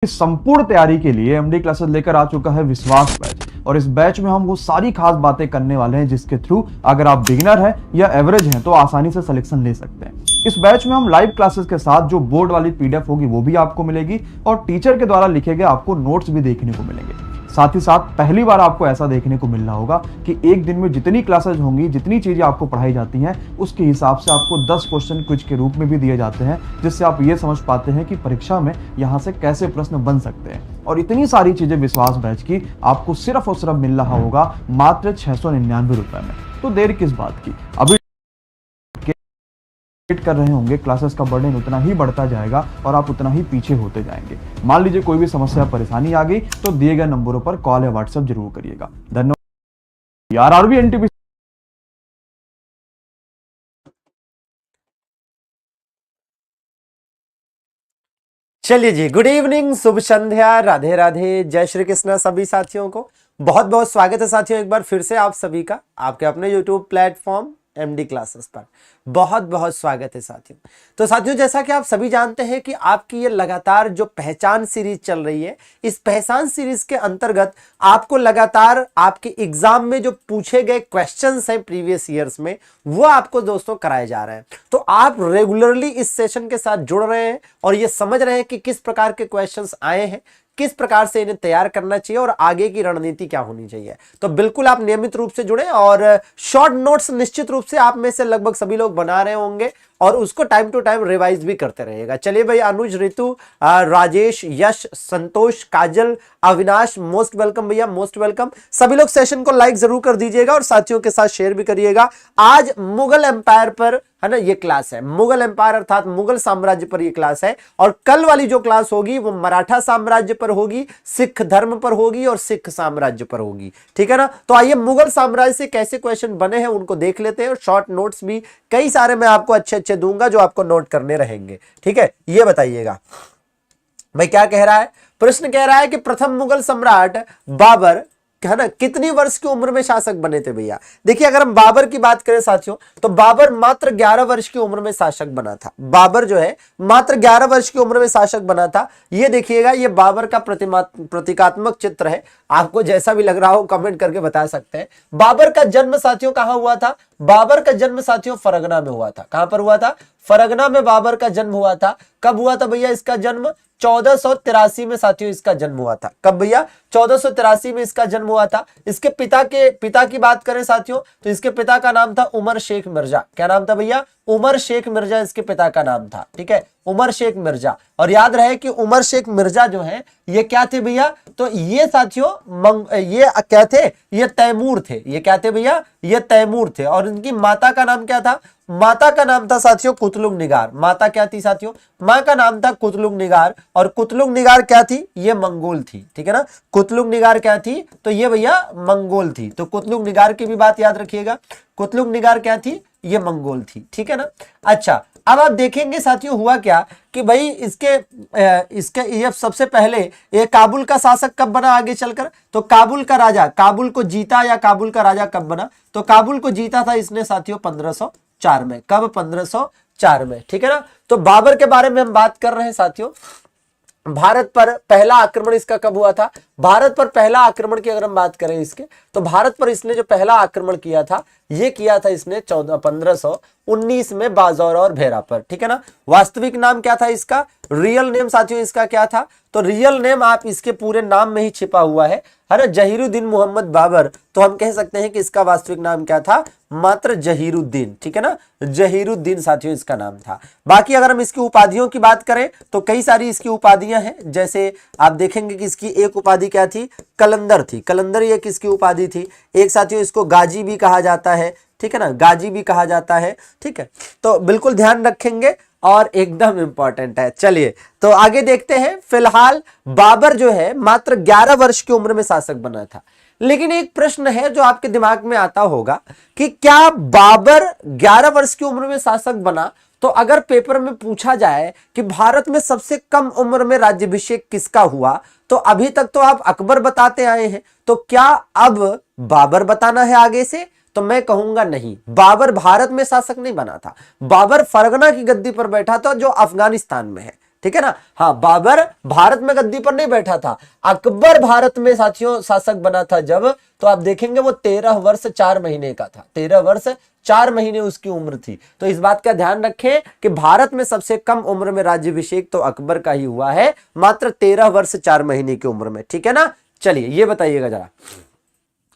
इस संपूर्ण तैयारी के लिए एमडी क्लासेस लेकर आ चुका है विश्वास बैच। और इस बैच में हम वो सारी खास बातें करने वाले हैं जिसके थ्रू अगर आप बिगिनर हैं या एवरेज हैं तो आसानी से सिलेक्शन ले सकते हैं। इस बैच में हम लाइव क्लासेस के साथ जो बोर्ड वाली पीडीएफ होगी वो भी आपको मिलेगी और टीचर के द्वारा लिखे गए आपको नोट्स भी देखने को मिलेंगे। साथ ही साथ पहली बार आपको ऐसा देखने को मिल रहा होगा कि एक दिन में जितनी क्लासेज होंगी, जितनी चीजें आपको पढ़ाई जाती हैं, उसके हिसाब से आपको 10 क्वेश्चन क्विज के रूप में भी दिए जाते हैं, जिससे आप ये समझ पाते हैं कि परीक्षा में यहाँ से कैसे प्रश्न बन सकते हैं। और इतनी सारी चीजें विश्वास बैच की आपको सिर्फ और सिर्फ मिल रहा होगा मात्र 699 रुपए में। तो देर किस बात की, अभी कर रहे होंगे, क्लासेस का बर्डन उतना ही बढ़ता जाएगा और आप उतना ही पीछे होते जाएंगे। मान लीजिए कोई भी समस्या परेशानी आ गई तो दिए गए नंबरों पर कॉल या व्हाट्सएप जरूर करिएगा। धन्यवाद। RRB NTPC. चलिए जी, गुड इवनिंग, शुभ संध्या, राधे राधे, जय श्री कृष्ण सभी साथियों को। बहुत बहुत स्वागत है साथियों एक बार फिर से आप सभी का आपके अपने यूट्यूब प्लेटफॉर्म एमडी क्लासेस पर। बहुत बहुत स्वागत है साथियों। तो साथियों, जैसा कि आप सभी जानते हैं कि आपकी ये लगातार जो पहचान सीरीज चल रही है, इस पहचान सीरीज के अंतर्गत आपको लगातार आपके एग्जाम में जो पूछे गए क्वेश्चंस हैं प्रीवियस ईयर्स में, वो आपको दोस्तों कराए जा रहे हैं। तो आप रेगुलरली इस सेशन के साथ जुड़ रहे हैं और ये समझ रहे हैं कि किस प्रकार के क्वेश्चंस आए हैं, किस प्रकार से इन्हें तैयार करना चाहिए और आगे की रणनीति क्या होनी चाहिए। तो बिल्कुल आप नियमित रूप से जुड़े और शॉर्ट नोट्स निश्चित रूप से आप में से लगभग सभी लोग बना रहे होंगे और उसको टाइम टू टाइम रिवाइज भी करते रहिएगा। चलिए भाई, अनुज, रितु, राजेश, यश, संतोष, काजल, अविनाश, मोस्ट वेलकम भैया, मोस्ट वेलकम। सभी लोग सेशन को लाइक जरूर कर दीजिएगा और साथियों के साथ शेयर भी करिएगा। आज मुगल एम्पायर पर है ना ये क्लास है, मुगल एम्पायर अर्थात मुगल साम्राज्य पर ये क्लास है। और कल वाली जो क्लास होगी वो मराठा साम्राज्य पर होगी, सिख धर्म पर होगी और सिख साम्राज्य पर होगी। ठीक है ना। तो आइए मुगल साम्राज्य से कैसे क्वेश्चन बने हैं उनको देख लेते हैं और शॉर्ट नोट्स भी कई सारे मैं आपको अच्छे अच्छे दूंगा जो आपको नोट करने रहेंगे। ठीक है, ये बताइएगा भाई क्या कह रहा है। प्रश्न कह रहा है कि प्रथम मुगल सम्राट बाबर है ना कितनी वर्ष की उम्र में शासक बने थे भैया। देखिए, अगर हम बाबर की बात करें साथियों तो बाबर मात्र 11 वर्ष की उम्र में शासक बना था। बाबर जो है मात्र 11 वर्ष की उम्र में शासक बना था। ये देखिएगा, ये बाबर का प्रतीकात्मक चित्र है। आपको जैसा भी लग रहा हो कमेंट करके बता सकते हैं। बाबर का जन्म साथियों कहां हुआ था? बाबर का जन्म साथियों फरगना में हुआ था। कहां पर हुआ था? फरगना में बाबर का जन्म हुआ था। कब हुआ था भैया इसका जन्म? 1483 में साथियों इसका जन्म हुआ था। कब भैया? 1483 में इसका जन्म हुआ था। इसके पिता की बात करें साथियों तो इसके पिता का नाम था उमर शेख मिर्जा। क्या नाम था भैया? उमर शेख मिर्जा इसके पिता का नाम था। ठीक है, उमर शेख मिर्जा। और याद रहे कि उमर शेख मिर्जा जो है ये क्या थे भैया? तो ये साथियों ये क्या थे? ये तैमूर थे। ये क्या थे भैया? ये तैमूर थे। और इनकी माता का नाम क्या था? माता का नाम था साथियों कुतलुग निगार। माता क्या थी साथियों? मां का नाम था कुतलुग निगार। और कुतलुग निगार क्या थी? ये मंगोल थी। ठीक है ना, कुतलुग निगार क्या थी? तो ये भैया मंगोल थी। तो कुतलुग निगार की भी बात याद रखिएगा। कुतलुग निगार क्या थी? ये मंगोल थी। ठीक है ना। अच्छा, अब आप देखेंगे साथियों हुआ क्या कि भाई इसके ये सबसे पहले ये काबुल का शासक कब बना आगे चलकर? तो काबुल का राजा काबुल को जीता या काबुल का राजा कब बना? तो काबुल को जीता था इसने साथियों 1504 में। कब? 1504 में। ठीक है ना। तो बाबर के बारे में हम बात कर रहे हैं साथियों। भारत पर पहला आक्रमण इसका कब हुआ था? भारत पर पहला आक्रमण की अगर हम बात करें इसके तो भारत पर इसने जो पहला आक्रमण किया था ये किया था इसने 1519 में बाजौर और भेरा पर। ठीक है ना। वास्तविक नाम क्या था इसका? रियल नेम साथियों इसका क्या था? तो रियल नेम आप इसके पूरे नाम में ही छिपा हुआ है ना, जहीरुद्दीन मोहम्मद बाबर। तो हम कह सकते हैं कि इसका वास्तविक नाम क्या था? मात्र जहीरुद्दीन। ठीक है ना, जहीरुद्दीन साथियों इसका नाम था। बाकी अगर हम इसकी उपाधियों की बात करें तो कई सारी इसकी उपाधियां हैं। जैसे आप देखेंगे कि इसकी एक उपाधि क्या थी? कलंदर थी। कलंदर ये किसकी उपाधि थी? एक साथियों इसको गाजी भी कहा जाता है। ठीक है ना, गाजी भी कहा जाता है। ठीक है, तो बिल्कुल ध्यान रखेंगे और एकदम इंपॉर्टेंट है। चलिए तो आगे देखते हैं। फिलहाल बाबर जो है मात्र 11 वर्ष की उम्र में शासक बना था। लेकिन एक प्रश्न है जो आपके दिमाग में आता होगा कि क्या बाबर 11 वर्ष की उम्र में शासक बना? तो अगर पेपर में पूछा जाए कि भारत में सबसे कम उम्र में राज्याभिषेक किसका हुआ तो अभी तक तो आप अकबर बताते आए हैं, तो क्या अब बाबर बताना है आगे से? तो मैं कहूंगा नहीं, बाबर भारत में शासक नहीं बना था। बाबर फरगना की गद्दी पर बैठा था जो अफगानिस्तान में है। ठीक है ना। हाँ, बाबर भारत में गद्दी पर नहीं बैठा था, अकबर भारत में साथियों शासक बना था जब, तो आप देखेंगे वो 13 वर्ष 4 महीने का था, 13 वर्ष 4 महीने उसकी उम्र थी। तो इस बात का ध्यान रखें कि भारत में सबसे कम उम्र में राज्याभिषेक तो अकबर का ही हुआ है, मात्र 13 वर्ष 4 महीने की उम्र में, ठीक है ना। चलिए ये बताइएगा जरा।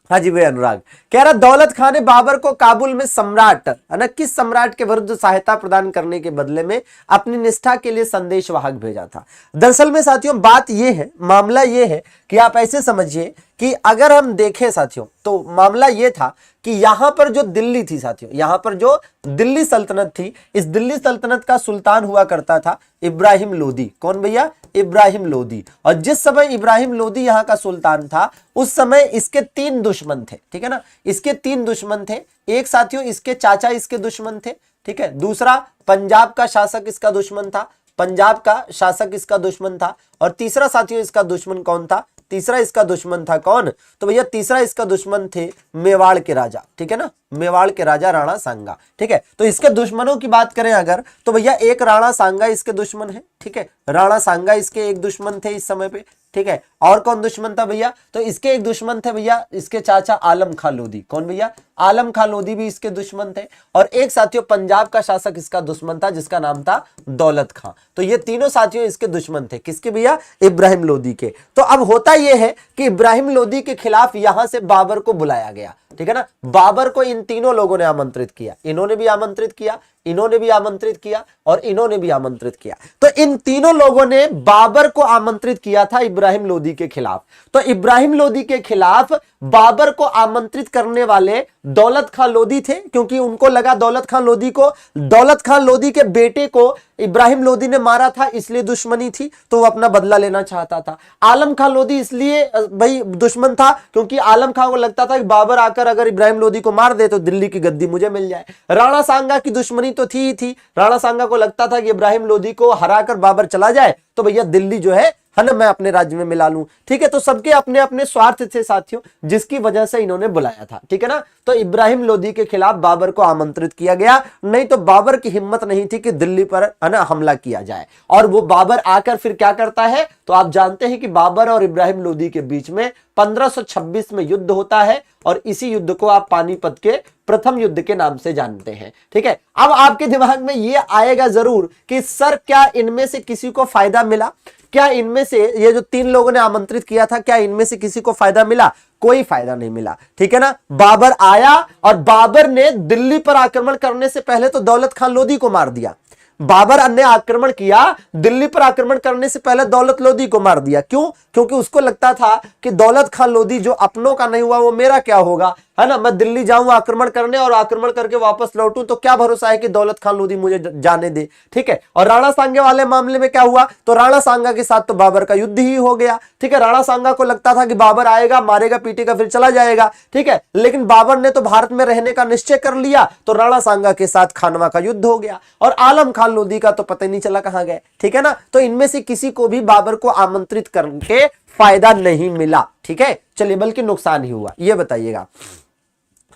हाँ जी भाई अनुराग कह रहा, दौलत खान ने बाबर को काबुल में सम्राट है ना, किस सम्राट के विरुद्ध सहायता प्रदान करने के बदले में अपनी निष्ठा के लिए संदेशवाहक भेजा था। दरअसल में साथियों बात यह है, मामला यह है कि आप ऐसे समझिए कि अगर हम देखें साथियों तो मामला यह था कि यहां पर जो दिल्ली थी साथियों, यहां पर जो दिल्ली सल्तनत थी, इस दिल्ली सल्तनत का सुल्तान हुआ करता था इब्राहिम लोदी। कौन भैया? इब्राहिम लोदी। और जिस समय इब्राहिम लोदी यहां का सुल्तान था उस समय इसके 3 दुश्मन थे, ठीक है ना। इसके 3 दुश्मन थे। एक साथियों इसके चाचा इसके दुश्मन थे, ठीक है। दूसरा पंजाब का शासक इसका दुश्मन था, पंजाब का शासक इसका दुश्मन था। और तीसरा साथियों इसका दुश्मन कौन था? तीसरा इसका दुश्मन था कौन? तो भैया तीसरा इसका दुश्मन थे मेवाड़ के राजा, ठीक है ना, मेवाड़ के राजा राणा सांगा, ठीक है। तो इसके दुश्मनों की बात करें अगर, तो भैया एक राणा सांगा इसके दुश्मन है, ठीक है। राणा सांगा इसके एक दुश्मन थे इस समय पे, ठीक है। और कौन दुश्मन था भैया? तो इसके एक दुश्मन थे भैया इसके चाचा आलम खां लोधी। कौन भैया? आलम खां लोधी भी इसके दुश्मन थे। और एक साथियों पंजाब का शासक इसका दुश्मन था जिसका नाम था दौलत खां। तो ये तीनों साथियों इसके दुश्मन थे। किसके भैया? इब्राहिम लोधी के। तो अब होता यह है कि इब्राहिम लोधी के खिलाफ यहां से बाबर को बुलाया गया, ठीक है ना। बाबर को इन तीनों लोगों ने आमंत्रित किया, इन्होंने भी आमंत्रित किया, इन्होंने भी आमंत्रित किया और इन्होंने भी आमंत्रित किया। तो इन तीनों लोगों ने बाबर को आमंत्रित किया था इब्राहिम लोधी के खिलाफ। तो इब्राहिम लोधी के खिलाफ बाबर को आमंत्रित करने वाले दौलत खां लोधी थे, क्योंकि उनको लगा दौलत खां लोधी के बेटे को इब्राहिम लोधी ने मारा था इसलिए दुश्मनी थी, तो वो अपना बदला लेना चाहता था। आलम खां लोधी इसलिए भाई दुश्मन था क्योंकि आलम खां को लगता था कि बाबर आकर अगर इब्राहिम लोधी को मार दे तो दिल्ली की गद्दी मुझे मिल जाए। राणा सांगा की दुश्मनी तो थी ही थी, राणा सांगा को लगता था कि इब्राहिम लोधी को हराकर बाबर चला जाए तो भैया दिल्ली जो है ना मैं अपने राज्य में मिला लूं, ठीक है। तो सबके अपने अपने स्वार्थ थे साथियों, जिसकी वजह से इन्होंने बुलाया था, ठीक है ना। तो इब्राहिम लोधी के खिलाफ बाबर को आमंत्रित किया गया, नहीं तो बाबर की हिम्मत नहीं थी कि दिल्ली पर है ना हमला किया जाए। और वो बाबर आकर फिर क्या करता है, तो आप जानते हैं कि बाबर और इब्राहिम लोधी के बीच में 1526 में युद्ध होता है और इसी युद्ध को आप पानीपत के प्रथम युद्ध के नाम से जानते हैं, ठीक है। अब आपके दिमाग में यह आएगा जरूर कि सर क्या इनमें से किसी को फायदा मिला? क्या इनमें से ये जो 3 लोगों ने आमंत्रित किया था, क्या इनमें से किसी को फायदा मिला? कोई फायदा नहीं मिला, ठीक है ना। बाबर आया और बाबर ने दिल्ली पर आक्रमण करने से पहले तो दौलत खां लोधी को मार दिया। बाबर ने आक्रमण किया, दिल्ली पर आक्रमण करने से पहले दौलत लोधी को मार दिया। क्यों? क्योंकि उसको लगता था कि दौलत खां लोधी जो अपनों का नहीं हुआ वो मेरा क्या होगा, है ना। मैं दिल्ली जाऊं आक्रमण करने और आक्रमण करके वापस लौटूं तो क्या भरोसा है कि दौलत खां लोधी मुझे जाने दे, ठीक है। और राणा सांगा वाले मामले में क्या हुआ, तो राणा सांगा के साथ तो बाबर का युद्ध ही हो गया, ठीक है। राणा सांगा को लगता था कि बाबर आएगा, मारेगा, पीटेगा, फिर चला जाएगा, ठीक है। लेकिन बाबर ने तो भारत में रहने का निश्चय कर लिया, तो राणा सांगा के साथ खानवा का युद्ध हो गया और आलम खां लोधी का तो पता ही नहीं चला कहां गए, ठीक है ना। तो इनमें से किसी को भी बाबर को आमंत्रित करके फायदा नहीं मिला, ठीक है। चलिए बल्कि नुकसान ही हुआ, ये बताइएगा।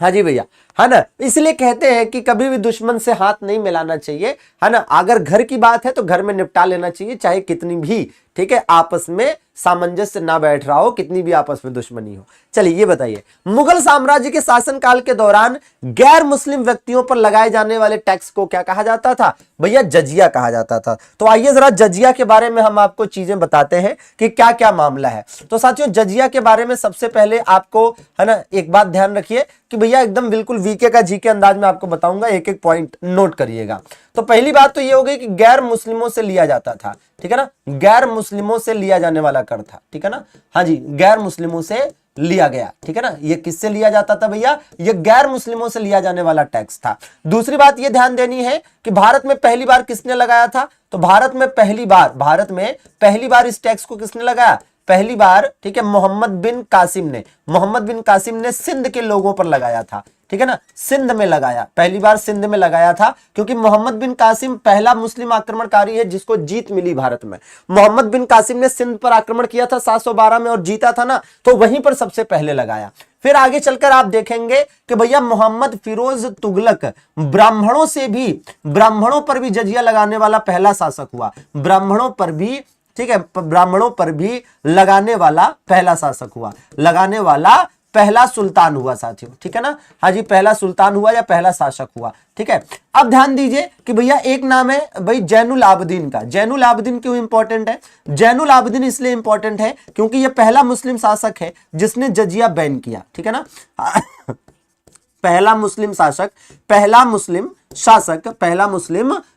हाँ जी भैया, है ना। इसलिए कहते हैं कि कभी भी दुश्मन से हाथ नहीं मिलाना चाहिए, है ना। अगर घर की बात है तो घर में निपटा लेना चाहिए, चाहे कितनी भी, ठीक है, आपस में सामंजस्य ना बैठ रहा हो, कितनी भी आपस में दुश्मनी हो। चलिए ये बताइए, मुगल साम्राज्य के शासनकाल के दौरान गैर मुस्लिम व्यक्तियों पर लगाए जाने वाले टैक्स को क्या कहा जाता था? भैया जजिया कहा जाता था। तो आइए जरा जजिया के बारे में हम आपको चीजें बताते हैं कि क्या क्या मामला है। तो साथियों जजिया के बारे में सबसे पहले आपको, है ना, एक बात ध्यान रखिए कि भैया एकदम बिल्कुल वीके का जी के अंदाज में आपको बताऊंगा, एक एक पॉइंट नोट करिएगा। तो पहली बात तो ये हो गई कि गैर मुस्लिमों से लिया जाता था, ठीक है ना, गैर मुस्लिमों से लिया जाने वाला कर था, ठीक है ना। हाँ जी, गैर मुस्लिमों से लिया गया, ठीक है ना। ये किससे लिया जाता था भैया? ये गैर मुस्लिमों से लिया जाने वाला टैक्स था। दूसरी बात ये ध्यान देनी है कि भारत में पहली बार किसने लगाया था? तो भारत में पहली बार इस टैक्स को किसने लगाया? पहली बार, ठीक है, मोहम्मद बिन कासिम ने सिंध के लोगों पर लगाया था, ठीक है ना। सिंध में लगाया, पहली बार सिंध में लगाया था, क्योंकि मोहम्मद बिन कासिम पहला मुस्लिम आक्रमणकारी है जिसको जीत मिली भारत में। मोहम्मद बिन कासिम ने सिंध पर आक्रमण किया था 712 में और जीता था ना, तो वहीं पर सबसे पहले लगाया। फिर आगे चलकर आप देखेंगे कि भैया मोहम्मद फिरोज तुगलक ब्राह्मणों पर भी जजिया लगाने वाला पहला शासक हुआ। ब्राह्मणों पर भी, ठीक है, ब्राह्मणों पर भी लगाने वाला पहला शासक हुआ, लगाने वाला पहला सुल्तान हुआ साथियों, ठीक है ना। हाँ जी, पहला सुल्तान हुआ या पहला शासक हुआ, ठीक है। अब ध्यान दीजिए कि भैया एक नाम है भाई जैनुल आबदीन का। जैनुल आबदीन क्यों इंपॉर्टेंट है? जैनुल आबदीन इसलिए इंपॉर्टेंट है क्योंकि यह पहला मुस्लिम शासक है जिसने जजिया बैन किया, ठीक है ना। पहला मुस्लिम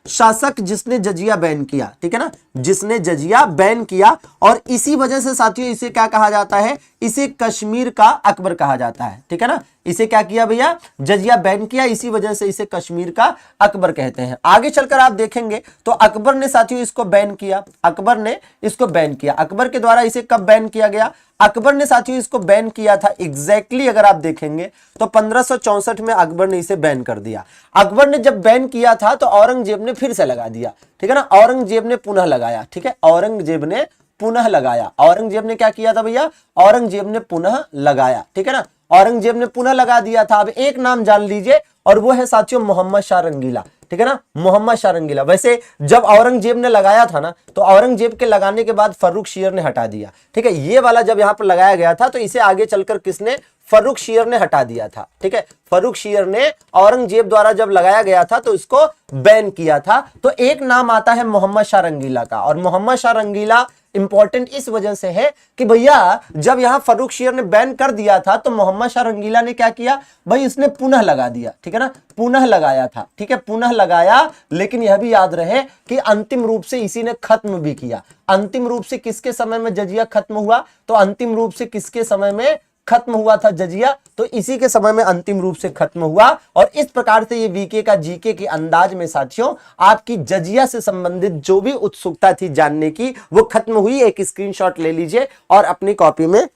शासक जिसने जजिया बैन किया, ठीक है ना, जिसने जजिया बैन किया। और इसी वजह से साथियों इसे क्या कहा जाता है? इसे कश्मीर का अकबर कहा जाता है, ठीक है ना। इसे क्या किया भैया? जजिया बैन किया, इसी वजह से इसे कश्मीर का अकबर कहते हैं। आगे चलकर आप देखेंगे तो अकबर ने साथियों इसको बैन किया, अकबर ने इसको बैन किया। अकबर के द्वारा इसे कब बैन किया गया? अकबर ने साथियों इसको बैन किया था एग्जैक्टली अगर आप देखेंगे तो 1564 में अकबर ने इसे बैन कर दिया। अकबर ने जब बैन किया था तो औरंगजेब ने फिर से लगा दिया, ठीक है ना। औरंगजेब ने पुनः लगाया, ठीक है, औरंगजेब ने पुनः लगाया। औरंगजेब ने क्या किया था भैया? औरंगजेब ने पुनः लगाया, ठीक है ना। औरंगजेब ने पुनः लगा दिया था। अब एक नाम जान लीजिए और वो है साथियों मोहम्मद शाह रंगीला, ठीक है ना, मोहम्मद शाह रंगीला। वैसे जब औरंगजेब ने लगाया था ना तो औरंगजेब के लगाने के बाद फर्रुख शेर ने हटा दिया, ठीक है। ये वाला जब यहां पर लगाया गया था तो इसे आगे चलकर किसने? फर्रुख शेर ने हटा दिया था, ठीक है। फर्रुख शेर ने औरंगजेब द्वारा जब लगाया गया था तो इसको बैन किया था। तो एक नाम आता है मोहम्मद शाह रंगीला का। और मोहम्मद शाह रंगीला इंपॉर्टेंट इस वजह से है कि भैया जब यहां फर्रुख शेर ने बैन कर दिया था तो मोहम्मद शाह रंगीला ने क्या किया भाई? इसने पुनः लगा दिया, ठीक है ना, पुनः लगाया था, ठीक है, पुनः लगाया। लेकिन यह भी याद रहे कि अंतिम रूप से इसी ने खत्म भी किया। अंतिम रूप से किसके समय में जजिया खत्म हुआ? तो अंतिम रूप से किसके समय में खत्म हुआ था जजिया? तो इसी के समय में अंतिम रूप से खत्म हुआ। और इस प्रकार से ये वीके का जीके के अंदाज में साथियों आपकी जजिया से संबंधित जो भी उत्सुकता थी जानने की वो खत्म हुई। एक स्क्रीनशॉट ले लीजिए और अपनी कॉपी में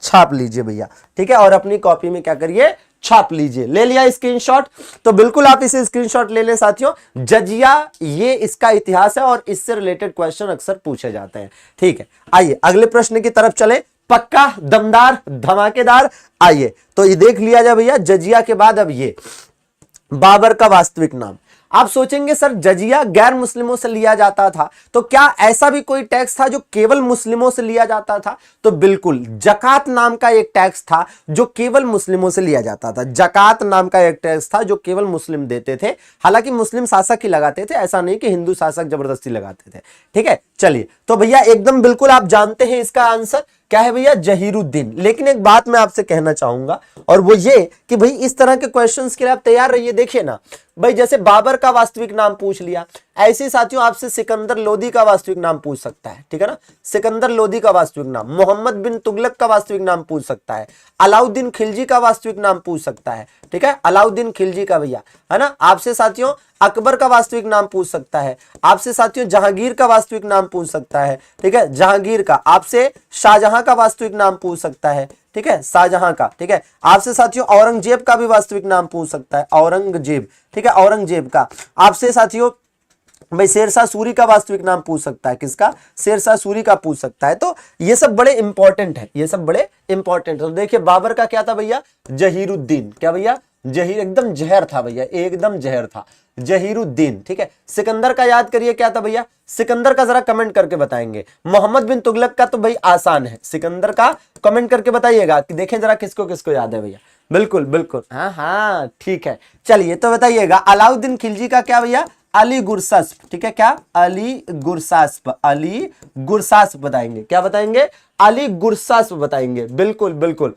छाप लीजिए भैया, ठीक है, और अपनी कॉपी में क्या करिए? छाप लीजिए। ले लिया स्क्रीनशॉट? तो बिल्कुल आप इसे स्क्रीनशॉट ले लें साथियों। जजिया ये इसका इतिहास है और इससे रिलेटेड क्वेश्चन अक्सर पूछे जाते हैं, ठीक है। आइए अगले प्रश्न की तरफ चले। पक्का, दमदार, धमाकेदार। आइए तो ये देख लिया जाए भैया जजिया के बाद। अब ये बाबर का वास्तविक नाम। आप सोचेंगे सर जजिया गैर मुस्लिमों से लिया जाता था तो क्या ऐसा भी कोई टैक्स था जो केवल मुस्लिमों से लिया जाता था? तो बिल्कुल, जकात नाम का एक टैक्स था जो केवल मुस्लिमों से लिया जाता था। जकात नाम का एक टैक्स था जो केवल मुस्लिम देते थे। हालांकि मुस्लिम शासक ही लगाते थे, ऐसा नहीं कि हिंदू शासक जबरदस्ती लगाते थे, ठीक है। चलिए तो भैया एकदम बिल्कुल आप जानते हैं इसका आंसर क्या है भैया? जहीरुद्दीन। लेकिन एक बात मैं आपसे कहना चाहूंगा और वो ये कि भाई इस तरह के क्वेश्चंस के लिए आप तैयार रहिए। देखिए ना भाई, जैसे बाबर का वास्तविक नाम पूछ लिया, ऐसे साथियों आपसे सिकंदर लोदी का वास्तविक नाम पूछ सकता है, ठीक है ना। सिकंदर लोदी का वास्तविक नाम, मोहम्मद बिन तुगलक का वास्तविक नाम पूछ सकता है, अलाउद्दीन खिलजी का वास्तविक नाम पूछ सकता है, ठीक है, अलाउद्दीन खिलजी का भैया, है ना। आपसे साथियों अकबर का वास्तविक नाम पूछ सकता है, आपसे साथियों जहांगीर का वास्तविक नाम पूछ सकता है, ठीक है, जहांगीर का। आपसे शाहजहां का वास्तविक नाम पूछ सकता है, ठीक है, शाहजहां का, ठीक है। आपसे साथियों औरंगजेब का भी वास्तविक नाम पूछ सकता है, औरंगजेब, ठीक है, औरंगजेब का। आपसे साथियों भाई शेरशाह सूरी का वास्तविक नाम पूछ सकता है। किसका? शेरशाह सूरी का पूछ सकता है। तो ये सब बड़े इंपॉर्टेंट है, ये सब बड़े इंपॉर्टेंट है। तो देखिए बाबर का क्या था भैया? जहीरुद्दीन। क्या भैया? जहीर, एकदम जहर था भैया, एकदम जहर था, जहीरुद्दीन, ठीक है। सिकंदर का याद करिए क्या था भैया? सिकंदर का जरा कमेंट करके बताएंगे। मोहम्मद बिन तुगलक का तो भाई आसान है, सिकंदर का कमेंट करके बताइएगा कि देखें जरा किसको किसको याद है भैया। बिल्कुल बिल्कुल, हाँ हाँ ठीक है। चलिए तो बताइएगा अलाउद्दीन खिलजी का क्या भैया? अली गुरसास्प, ठीक है, क्या? अली गुरसास्प, अली गुरसास्प बताएंगे। क्या बताएंगे? अली गुरसास्प बताएंगे। बिल्कुल बिल्कुल,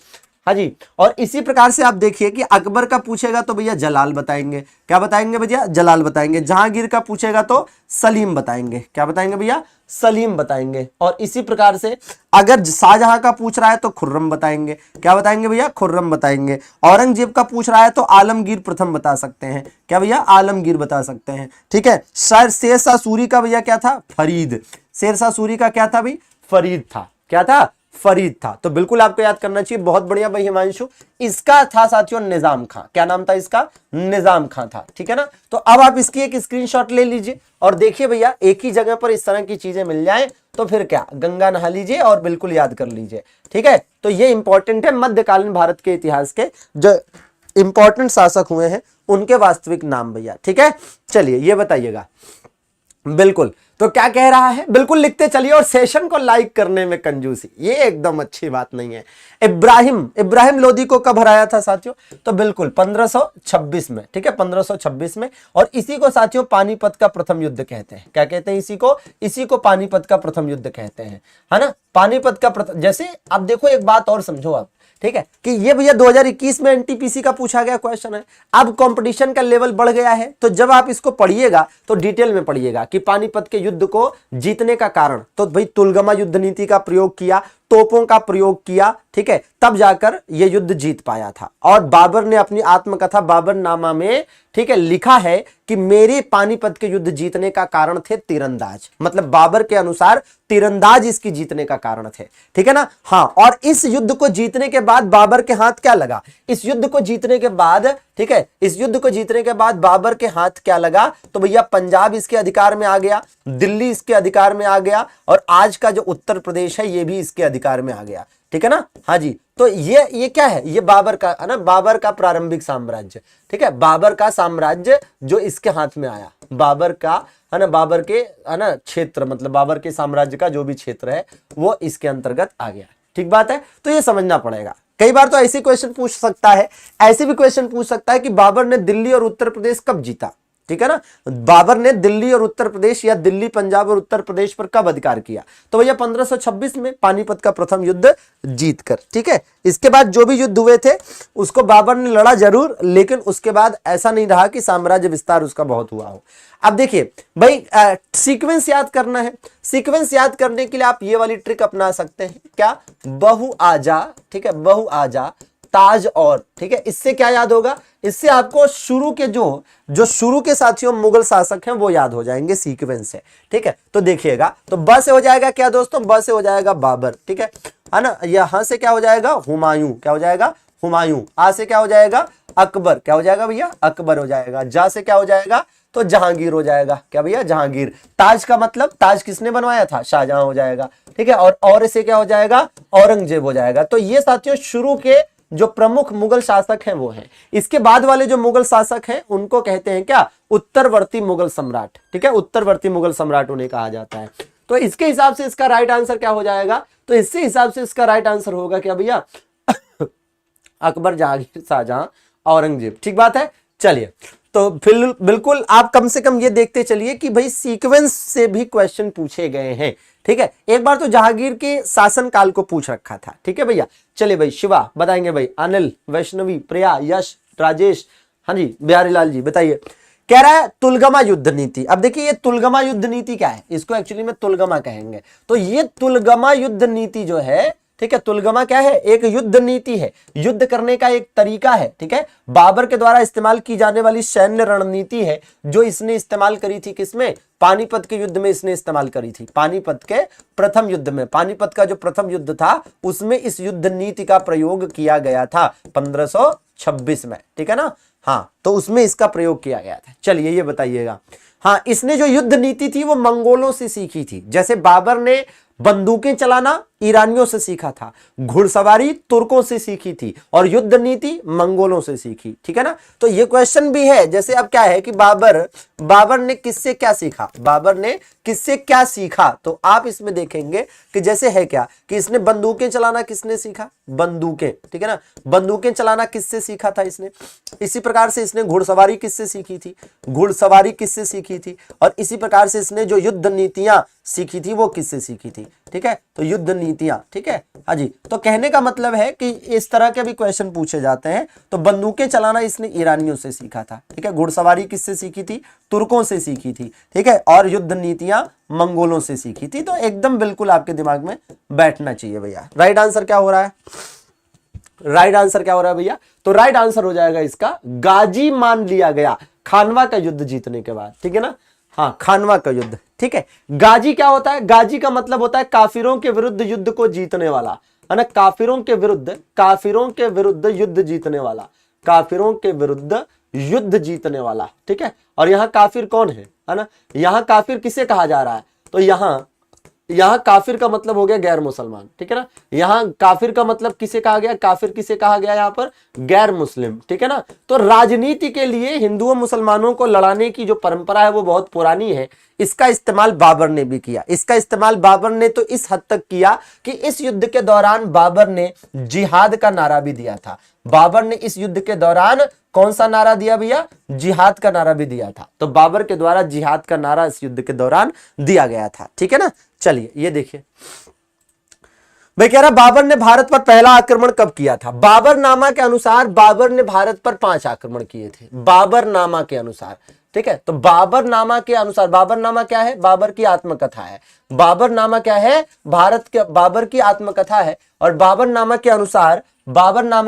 हाँ जी। और इसी प्रकार से आप देखिए कि अकबर का पूछेगा तो भैया जलाल बताएंगे। क्या बताएंगे भैया? जलाल बताएंगे। जहांगीर का पूछेगा तो सलीम बताएंगे। क्या बताएंगे भैया? सलीम बताएंगे। और इसी प्रकार से अगर शाहजहां का पूछ रहा है तो खुर्रम बताएंगे। क्या बताएंगे भैया? खुर्रम बताएंगे। औरंगजेब का पूछ रहा है तो आलमगीर प्रथम बता सकते हैं। क्या भैया? आलमगीर बता सकते हैं, ठीक है। शेरशाह सूरी का भैया क्या था? फरीद। शेरशाह सूरी का क्या था भाई? फरीद था। क्या था? फरीद था। तो बिल्कुल आपको याद करना चाहिए। बहुत बढ़िया भाई हिमांशु। इसका था साथियों निजाम खां। क्या नाम था इसका? निजाम खां था। ठीक है ना। तो अब आप इसकी एक स्क्रीनशॉट ले लीजिए और देखिए भैया, एक ही जगह पर इस तरह की चीजें मिल जाए तो फिर क्या, गंगा नहा लीजिए और बिल्कुल याद कर लीजिए। ठीक है। तो ये इंपॉर्टेंट है, मध्यकालीन भारत के इतिहास के जो इंपॉर्टेंट शासक हुए हैं उनके वास्तविक नाम भैया। ठीक है। चलिए ये बताइएगा। बिल्कुल। तो क्या कह रहा है, बिल्कुल लिखते चलिए और सेशन को लाइक करने में कंजूसी, ये एकदम अच्छी बात नहीं है। इब्राहिम लोदी को कब हराया था साथियों? तो बिल्कुल 1526 में। ठीक है, 1526 में। और इसी को साथियों पानीपत का प्रथम युद्ध कहते हैं। क्या कहते हैं इसी को पानीपत का प्रथम युद्ध कहते हैं, है ना। पानीपत का प्रथम, जैसे अब देखो एक बात और समझो आप, ठीक है, कि ये भैया 2021 में एनटीपीसी का पूछा गया क्वेश्चन है। अब कंपटीशन का लेवल बढ़ गया है, तो जब आप इसको पढ़िएगा तो डिटेल में पढ़िएगा कि पानीपत के युद्ध को जीतने का कारण, तो भाई तुलगमा युद्ध नीति का प्रयोग किया, तोपों का प्रयोग किया, ठीक है, तब जाकर यह युद्ध जीत पाया था। और बाबर ने अपनी आत्मकथा बाबरनामा में, ठीक है, लिखा है कि मेरे पानीपत के युद्ध जीतने का कारण थे तीरंदाज, मतलब बाबर के अनुसार तीरंदाज इसकी जीतने का कारण थे। ठीक है ना। हाँ, और इस युद्ध को जीतने के बाद बाबर के हाथ क्या लगा? इस युद्ध को जीतने के बाद, ठीक है, इस युद्ध को जीतने के बाद बाबर के हाथ क्या लगा? तो भैया पंजाब इसके अधिकार में आ गया, दिल्ली इसके अधिकार में आ गया, और आज का जो उत्तर प्रदेश है ये भी इसके अधिकार में आ गया। ठीक है ना। हाँ जी। तो ये क्या है? ये बाबर का है ना, बाबर का प्रारंभिक साम्राज्य। ठीक है, बाबर का साम्राज्य जो इसके हाथ में आया, बाबर का, है ना, बाबर के, है ना, क्षेत्र, मतलब बाबर के साम्राज्य का जो भी क्षेत्र है वो इसके अंतर्गत आ गया। ठीक बात है। तो ये समझना पड़ेगा। कई बार तो ऐसे क्वेश्चन पूछ सकता है, ऐसे भी क्वेश्चन पूछ सकता है कि बाबर ने दिल्ली और उत्तर प्रदेश कब जीता? ठीक है ना, बाबर ने दिल्ली और उत्तर प्रदेश, या दिल्ली, पंजाब और उत्तर प्रदेश पर कब अधिकार किया? तो भैया 1526 में पानीपत का प्रथम युद्ध जीतकर। ठीक है। इसके बाद जो भी युद्ध हुए थे उसको बाबर ने लड़ा जरूर, लेकिन उसके बाद ऐसा नहीं रहा कि साम्राज्य विस्तार उसका बहुत हुआ हो। अब देखिए भाई, सीक्वेंस याद करना है। सीक्वेंस याद करने के लिए आप ये वाली ट्रिक अपना सकते हैं। क्या? बहु आजा, ठीक है, बहु आजा, ताज और, ठीक है, इससे क्या याद होगा? इससे आपको शुरू के जो शुरू के साथियों मुगल शासक हैं वो याद हो जाएंगे सीक्वेंस से। ठीक है। तो देखिएगा, तो ब से हो जाएगा क्या दोस्तों? ब से हो जाएगा बाबर। ठीक है ना। यहां से क्या हो जाएगा? हुमायूं। क्या हो जाएगा? हुमायूं। आ से क्या हो जाएगा? अकबर। क्या हो जाएगा भैया? अकबर हो जाएगा। जा से क्या हो जाएगा? तो जहांगीर हो जाएगा। क्या भैया? जहांगीर। ताज का मतलब, ताज किसने बनवाया था? शाहजहां हो जाएगा। ठीक है। और से क्या हो जाएगा? औरंगजेब हो जाएगा। तो ये साथियों शुरू के जो प्रमुख मुगल शासक हैं वो हैं। इसके बाद वाले जो मुगल शासक हैं उनको कहते हैं क्या? उत्तरवर्ती मुगल सम्राट। ठीक है, उत्तरवर्ती मुगल सम्राट उन्हें कहा जाता है। तो इसके हिसाब से इसका राइट आंसर क्या हो जाएगा? तो इससे हिसाब से इसका राइट आंसर होगा क्या भैया? अकबर, जहांगीर, शाहजहां, औरंगजेब। ठीक बात है। चलिए, तो फिर बिल्कुल आप कम से कम ये देखते चलिए कि भाई सीक्वेंस से भी क्वेश्चन पूछे गए हैं। ठीक है। एक बार तो जहांगीर के शासन काल को पूछ रखा था। ठीक है भैया। चलिए भाई, शिवा बताएंगे भाई, अनिल, वैष्णवी, प्रिया, यश, राजेश, हाँ जी, बिहारी लाल जी बताइए। कह रहा है तुलगमा युद्ध नीति। अब देखिए ये तुलगमा युद्ध नीति क्या है? इसको एक्चुअली में तुलगमा कहेंगे। तो ये तुलगमा युद्ध नीति जो है, ठीक है, तुलगमा क्या है? एक युद्ध नीति है, युद्ध करने का एक तरीका है। ठीक है, बाबर के द्वारा इस्तेमाल की जाने वाली सैन्य रणनीति है जो इसने इस्तेमाल करी थी। किसमें? पानीपत के युद्ध में इसने इस्तेमाल करी थी। पानीपत के प्रथम युद्ध में, पानीपत का जो प्रथम युद्ध था उसमें इस युद्ध नीति का प्रयोग किया गया था 1526 में। ठीक है ना। हाँ, तो उसमें इसका प्रयोग किया गया था। चलिए ये बताइएगा। हाँ, इसने जो युद्ध नीति थी वो मंगोलों से सीखी थी। जैसे बाबर ने बंदूकें चलाना ईरानियों से सीखा था, घुड़सवारी तुर्कों से सीखी थी, और युद्ध नीति मंगोलों से सीखी। ठीक है ना। तो ये क्वेश्चन भी है। जैसे अब क्या है कि बाबर ने किससे क्या सीखा? बाबर ने किससे क्या सीखा? तो आप इसमें देखेंगे कि जैसे है क्या कि इसने बंदूकें चलाना किसने सीखा? बंदूकें। ठीक है ना, बंदूकें चलाना किससे सीखा था इसने? इसी प्रकार से इसने घुड़सवारी किससे सीखी थी? घुड़सवारी किससे सीखी थी? और इसी प्रकार से इसने जो युद्ध नीतियां सीखी थी वो किससे सीखी थी? ठीक है, तो युद्ध नीतियां। ठीक है, हाँ जी। तो कहने का मतलब है कि इस तरह के भी क्वेश्चन पूछे जाते हैं। तो बंदूकें चलाना इसने ईरानियों से सीखा था। ठीक है, घुड़सवारी किससे सीखी थी? तुर्कों से सीखी थी। ठीक है, और युद्ध नीतियां मंगोलों से सीखी थी। तो एकदम बिल्कुल आपके दिमाग में बैठना चाहिए भैया। राइट आंसर क्या हो रहा है? राइट आंसर क्या हो रहा है भैया? तो राइट आंसर हो जाएगा इसका गाजी मान लिया गया खानवा का युद्ध जीतने के बाद। ठीक है ना। हाँ, खानवा का युद्ध। ठीक है, गाजी क्या होता है? गाजी का मतलब होता है काफिरों के विरुद्ध युद्ध को जीतने वाला, है ना, काफिरों के विरुद्ध युद्ध जीतने वाला, काफिरों के विरुद्ध युद्ध जीतने वाला। ठीक है, और यहाँ काफिर कौन है ना, यहाँ काफिर किसे कहा जा रहा है? तो यहाँ काफिर का मतलब हो गया गैर मुसलमान। ठीक है ना, यहाँ काफिर का मतलब किसे कहा गया? काफिर किसे कहा गया यहाँ पर? गैर मुस्लिम। ठीक है ना, तो राजनीति के लिए हिंदुओं मुसलमानों को लड़ाने की जो परंपरा है वो बहुत पुरानी है। इसका इस्तेमाल बाबर ने भी किया। इसका इस्तेमाल बाबर ने तो इस हद तक किया कि इस युद्ध के दौरान बाबर ने जिहाद का नारा भी दिया था। बाबर ने इस युद्ध के दौरान कौन सा नारा दिया भैया? जिहाद का नारा भी दिया था। तो बाबर के द्वारा जिहाद का नारा इस युद्ध के दौरान दिया गया था। ठीक है ना, चलिए ये देखिए भाई, कह रहा बाबर ने भारत पर पहला आक्रमण कब किया था? बाबरनामा के अनुसार बाबर ने भारत पर 5 आक्रमण किए थे, बाबरनामा के अनुसार। ठीक है, तो बाबरनामा के अनुसार, बाबरनामा क्या है? बाबर की आत्मकथा है। बाबरनामा क्या है? भारत के बाबर की आत्मकथा है। और बाबरनामा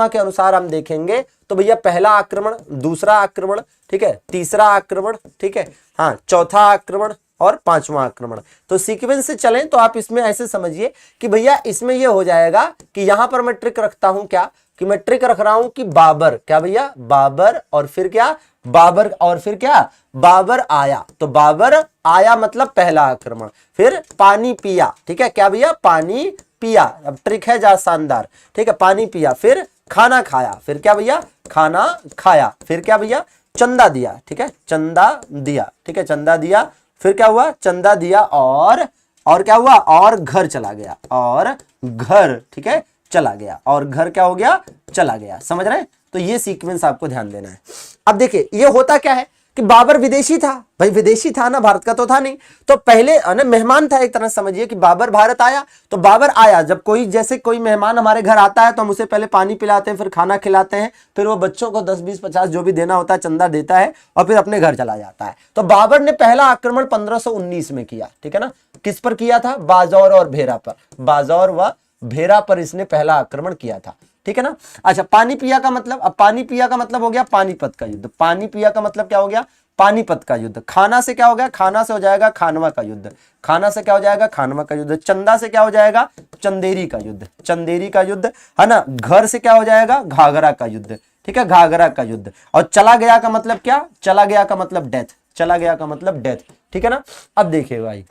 के अनुसार हम देखेंगे तो भैया पहला आक्रमण, दूसरा आक्रमण, ठीक है, तीसरा आक्रमण, ठीक है, हाँ, चौथा आक्रमण और 5वां आक्रमण। तो सीक्वेंस से चलें तो आप इसमें ऐसे समझिए कि भैया इसमें यह हो जाएगा कि यहां पर मैं ट्रिक रखता हूं क्या, कि मैं ट्रिक रख रहा हूं कि बाबर, क्या भैया? बाबर और फिर क्या? बाबर और फिर क्या? बाबर आया। तो बाबर आया मतलब पहला आक्रमण, फिर पानी पिया। ठीक है, क्या भैया? पानी पिया। अब ट्रिक है जा शानदार। ठीक है, पानी पिया, फिर खाना खाया, फिर क्या भैया? खाना खाया, फिर क्या भैया? चंदा दिया। ठीक है, चंदा दिया। ठीक है, चंदा दिया, फिर क्या हुआ? चंदा दिया और क्या हुआ? और घर चला गया, और घर, ठीक है, चला गया, और घर क्या हो गया? चला गया। समझ रहे हैं? तो ये सीक्वेंस आपको ध्यान देना है। अब देखिए ये होता क्या है कि बाबर विदेशी था, भाई विदेशी था ना, भारत का तो था नहीं, तो पहले ना मेहमान था एक तरह से समझिए कि बाबर भारत आया। तो बाबर आया, जब कोई जैसे कोई मेहमान हमारे घर आता है तो हम उसे पहले पानी पिलाते हैं, फिर खाना खिलाते हैं, फिर वो बच्चों को 10 20 50 जो भी देना होता है चंदा देता है और फिर अपने घर चला जाता है। तो बाबर ने पहला आक्रमण 1519 में किया। ठीक है ना, किस पर किया था? बाजौर और भेरा पर, बाजौर व भेरा पर इसने पहला आक्रमण किया था। ठीक है ना, अच्छा, पानी पिया का मतलब, अब पानी पिया का मतलब हो गया पानीपत का युद्ध। पानी पिया का मतलब क्या हो गया? पानीपत का युद्ध। खाना से क्या हो गया? खाना से हो जाएगा खानवा का युद्ध। खाना से क्या हो जाएगा? खानवा का युद्ध। चंदा से क्या हो जाएगा? चंदेरी का युद्ध। चंदेरी का युद्ध, है ना। घर से क्या हो जाएगा? घाघरा का युद्ध। ठीक है, घाघरा का युद्ध। और चला गया का मतलब क्या? चला गया का मतलब डेथ। चला गया का मतलब डेथ। ठीक है ना, अब देखिए भाई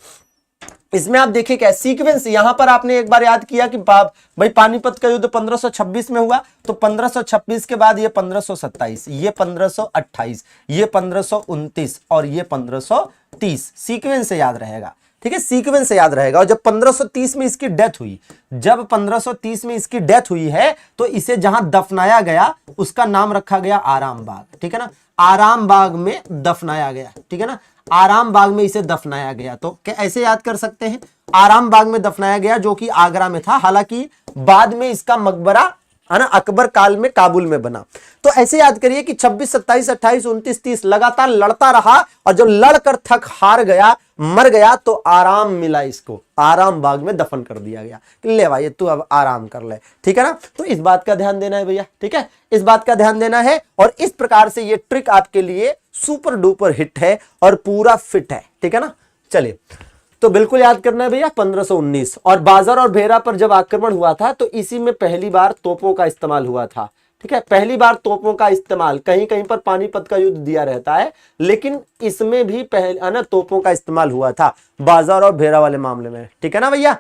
इसमें आप देखिए क्या सीक्वेंस, यहां पर आपने एक बार याद किया कि भाई पानीपत का युद्ध 1526 में हुआ, तो 1526 के बाद ये 1527, ये 1528, ये 1529 और ये 1530। सीक्वेंस से याद रहेगा। ठीक है, सीक्वेंस से याद रहेगा। और जब 1530 में इसकी डेथ हुई, जब 1530 में इसकी डेथ हुई है तो इसे जहां दफनाया गया उसका नाम रखा गया आराम बाग। ठीक है ना, आराम बाग में दफनाया गया। ठीक है ना, आराम बाग में इसे दफनाया गया। तो क्या ऐसे याद कर सकते हैं? आराम बाग में दफनाया गया जो कि आगरा में था, हालांकि बाद में इसका मकबरा, है ना, अकबर काल में काबुल में बना। तो ऐसे याद करिए कि 26, 27, 28, 29, 30 लगातार लड़ता रहा और जब लड़कर थक हार गया, मर गया, तो आराम मिला इसको, आराम बाग में दफन कर दिया गया। ले भाई तू अब आराम कर ले। ठीक है ना, तो इस बात का ध्यान देना है भैया। ठीक है, इस बात का ध्यान देना है। और इस प्रकार से ये ट्रिक आपके लिए सुपर डुपर हिट है और पूरा फिट है। ठीक है ना, चलिए तो बिल्कुल याद करना है भैया 1519। और बाजार और भेरा पर जब आक्रमण हुआ था तो इसी में पहली बार तोपों का इस्तेमाल हुआ था। ठीक है, पहली बार तोपों का इस्तेमाल, कहीं कहीं पर पानीपत का युद्ध दिया रहता है लेकिन इसमें भी पहले ना तोपों का इस्तेमाल हुआ था बाजार और भेरा वाले मामले में। ठीक है ना भैया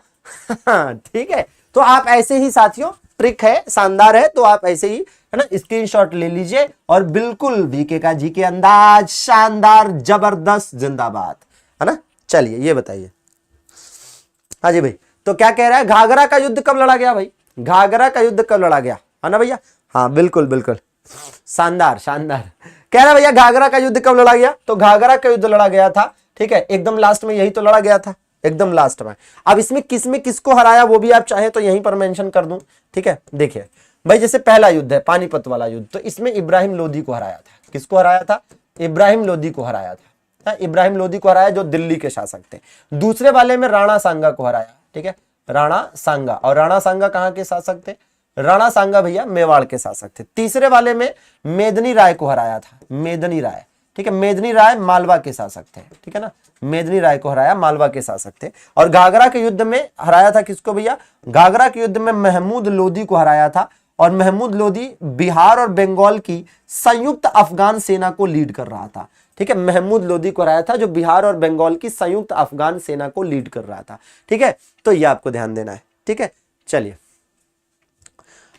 ठीक है, तो आप ऐसे ही साथियों, ट्रिक है, शानदार है, तो आप ऐसे ही, है ना, स्क्रीनशॉट ले लीजिए और बिल्कुल वीके का जी के अंदाज, शानदार, जबरदस्त, जिंदाबाद, है ना। चलिए ये बताइए, हाँ जी भाई, तो क्या कह रहा है? घाघरा का युद्ध कब लड़ा गया भाई? घाघरा का युद्ध कब लड़ा गया, है ना भैया? हाँ बिल्कुल बिल्कुल, शानदार शानदार। कह रहा है भैया घाघरा का युद्ध कब लड़ा गया? तो घाघरा का युद्ध लड़ा गया था, ठीक है, एकदम लास्ट में, यही तो लड़ा गया था एकदम लास्ट में। अब इसमें किसको हराया वो भी आप चाहें तो यहीं पर मेंशन कर दूं। ठीक है, देखिए भाई, जैसे पहला युद्ध है पानीपत वाला युद्ध, तो इसमें इब्राहिम लोदी को हराया था। किसको हराया था? इब्राहिम लोदी को हराया था। इब्राहिम लोदी को हराया जो दिल्ली के शासक थे। दूसरे वाले में राणा सांगा को हराया। ठीक है, राणा सांगा, और राणा सांगा कहां के शासक थे? राणा सांगा भैया मेवाड़ के शासक थे। तीसरे वाले में मेदनी राय को हराया था, मेदनी राय। ठीक है, मेदिनी राय मालवा के शासक थे, ठीक है ना, मेदिनी राय को हराया, मालवा के शासक थे। और घाघरा के युद्ध में हराया था किसको भैया, घाघरा के युद्ध में महमूद लोदी को हराया था। और महमूद लोदी बिहार और बंगाल की संयुक्त अफगान सेना को लीड कर रहा था, ठीक है, महमूद लोदी को हराया था जो बिहार और बंगाल की संयुक्त अफगान सेना को लीड कर रहा था, ठीक है। तो ये आपको ध्यान देना है, ठीक है। चलिए,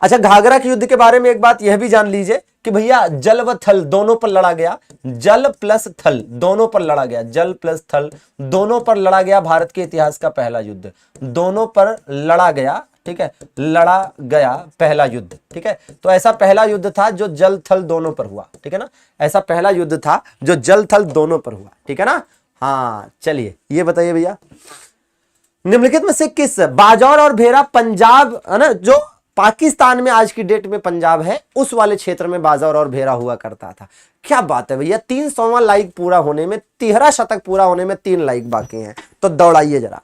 अच्छा, घाघरा के युद्ध के बारे में एक बात यह भी जान लीजिए कि भैया जल व थल दोनों पर लड़ा गया, जल प्लस थल दोनों पर लड़ा गया, जल प्लस थल दोनों पर लड़ा गया भारत के इतिहास का पहला युद्ध, दोनों पर लड़ा गया, ठीक है, लड़ा गया पहला युद्ध, ठीक है। तो ऐसा पहला युद्ध था जो जल थल दोनों पर हुआ, ठीक है ना, ऐसा पहला युद्ध था जो जल थल दोनों पर हुआ, ठीक है ना। हाँ, चलिए ये बताइए भैया, निम्नलिखित में से किस बाजौर और भेरा पंजाब है ना, जो पाकिस्तान में आज की डेट में पंजाब है, उस वाले क्षेत्र में बाजौर और भेरा हुआ करता था। क्या बात है भैया, 300वां लाइक पूरा होने में, 13 शतक पूरा होने में 3 लाइक बाकी हैं, तो दौड़ाइए जरा।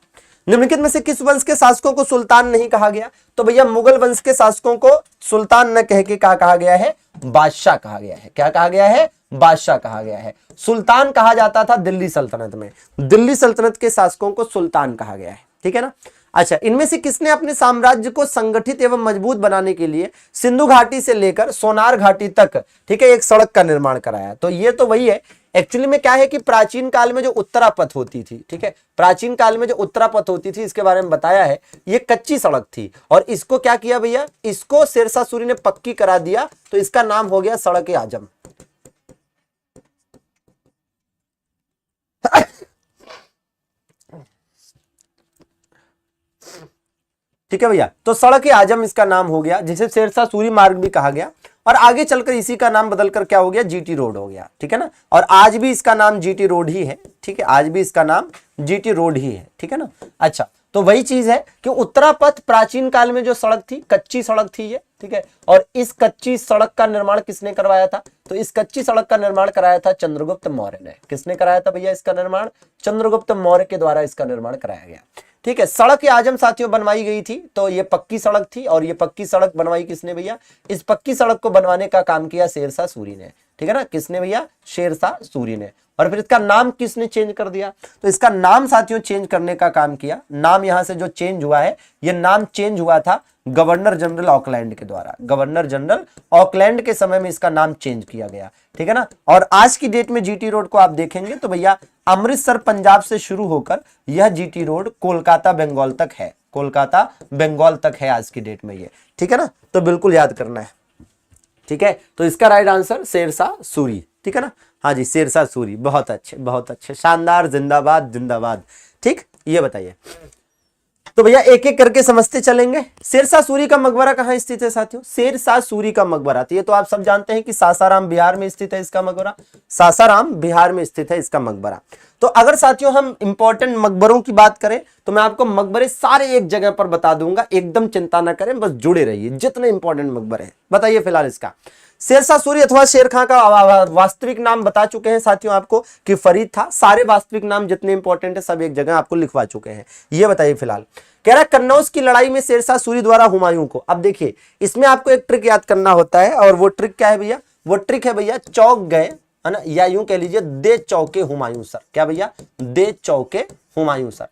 निम्नलिखित में से किस वंश के शासकों को सुल्तान नहीं कहा गया, तो भैया मुगल वंश के शासकों को सुल्तान न कह के क्या कहा गया है, बादशाह कहा गया है। क्या कहा गया है, बादशाह कहा गया है। सुल्तान कहा जाता था दिल्ली सल्तनत में, दिल्ली सल्तनत के शासकों को सुल्तान कहा गया है, ठीक है ना। अच्छा, इनमें से किसने अपने साम्राज्य को संगठित एवं मजबूत बनाने के लिए सिंधु घाटी से लेकर सोनार घाटी तक, ठीक है, एक सड़क का निर्माण कराया। तो ये तो वही है, एक्चुअली में क्या है कि प्राचीन काल में जो उत्तरापथ होती थी, ठीक है, प्राचीन काल में जो उत्तरापथ होती थी, इसके बारे में बताया है, ये कच्ची सड़क थी और इसको क्या किया भैया, इसको शेरशाह सूरी ने पक्की करा दिया, तो इसका नाम हो गया सड़क ए आजम। ठीक है भैया, तो सड़क ए आजम इसका नाम हो गया, जिसे शेरशाह सूरी मार्ग भी कहा गया। और आगे चलकर इसी का नाम बदलकर क्या हो गया, जीटी रोड हो गया, ठीक है ना। और आज भी इसका नाम जीटी रोड ही है, ठीक है, आज भी इसका नाम जीटी रोड ही है, ठीक है ना। अच्छा, तो वही चीज है कि उत्तरापथ प्राचीन काल में जो सड़क थी, कच्ची सड़क थी ये, ठीक है। और इस कच्ची सड़क का निर्माण किसने करवाया था, तो इस कच्ची सड़क का निर्माण कराया था चंद्रगुप्त मौर्य ने। किसने कराया था भैया इसका निर्माण, चंद्रगुप्त मौर्य के द्वारा इसका निर्माण कराया गया, ठीक है। सड़क ए आजम साथियों बनवाई गई थी, तो ये पक्की सड़क थी और ये पक्की सड़क बनवाई किसने भैया, इस पक्की सड़क को बनवाने का काम किया शेरशाह सूरी ने, ठीक है ना। किसने भैया, शेरशाह सूरी ने। और फिर इसका नाम किसने चेंज कर दिया, तो इसका नाम साथियों चेंज करने का काम किया। नाम यहां से जो चेंज हुआ है, ये नाम चेंज हुआ था गवर्नर जनरल ऑकलैंड के द्वारा, गवर्नर जनरल ऑकलैंड के समय में इसका नाम चेंज किया गया, ठीक है ना। और आज की डेट में जीटी रोड को आप देखेंगे तो भैया अमृतसर पंजाब से शुरू होकर यह जीटी रोड कोलकाता बंगाल तक है, कोलकाता बंगाल तक है आज की डेट में ये, ठीक है ना। तो बिल्कुल याद करना है, ठीक है। तो इसका राइट आंसर शेरशाह सूरी, ठीक है ना। हाँ जी, शेरशाह सूरी, बहुत अच्छे, बहुत अच्छे, शानदार, जिंदाबाद जिंदाबाद। ठीक, ये बताइए, तो भैया एक एक करके समझते चलेंगे। शेरशाह सूरी का मकबरा कहाँ स्थित है साथियों, शेरशाह सूरी का मकबरा, तो ये तो आप सब जानते हैं कि सासाराम बिहार में स्थित है इसका मकबरा, सासाराम बिहार में स्थित है इसका मकबरा। तो अगर साथियों हम इंपॉर्टेंट मकबरों की बात करें तो मैं आपको मकबरे सारे एक जगह पर बता दूंगा, एकदम चिंता ना करें, बस जुड़े रहिए, जितने इंपॉर्टेंट मकबरे हैं। बताइए फिलहाल इसका, शेरशाह सूरी अथवा शेर खां का वास्तविक नाम बता चुके हैं साथियों आपको कि फरीद था। सारे वास्तविक नाम जितने इंपॉर्टेंट है सब एक जगह आपको लिखवा चुके हैं। ये बताइए फिलहाल, कह रहा है कन्नौज की लड़ाई में शेरशाह सूरी द्वारा हुमायूं को, अब देखिए इसमें आपको एक ट्रिक याद करना होता है, और वो ट्रिक क्या है भैया, वो ट्रिक है भैया चौक गए, है ना, या यूं कह लीजिए दे चौके हुमायूं सर। क्या भैया, दे चौके हुमायूं सर,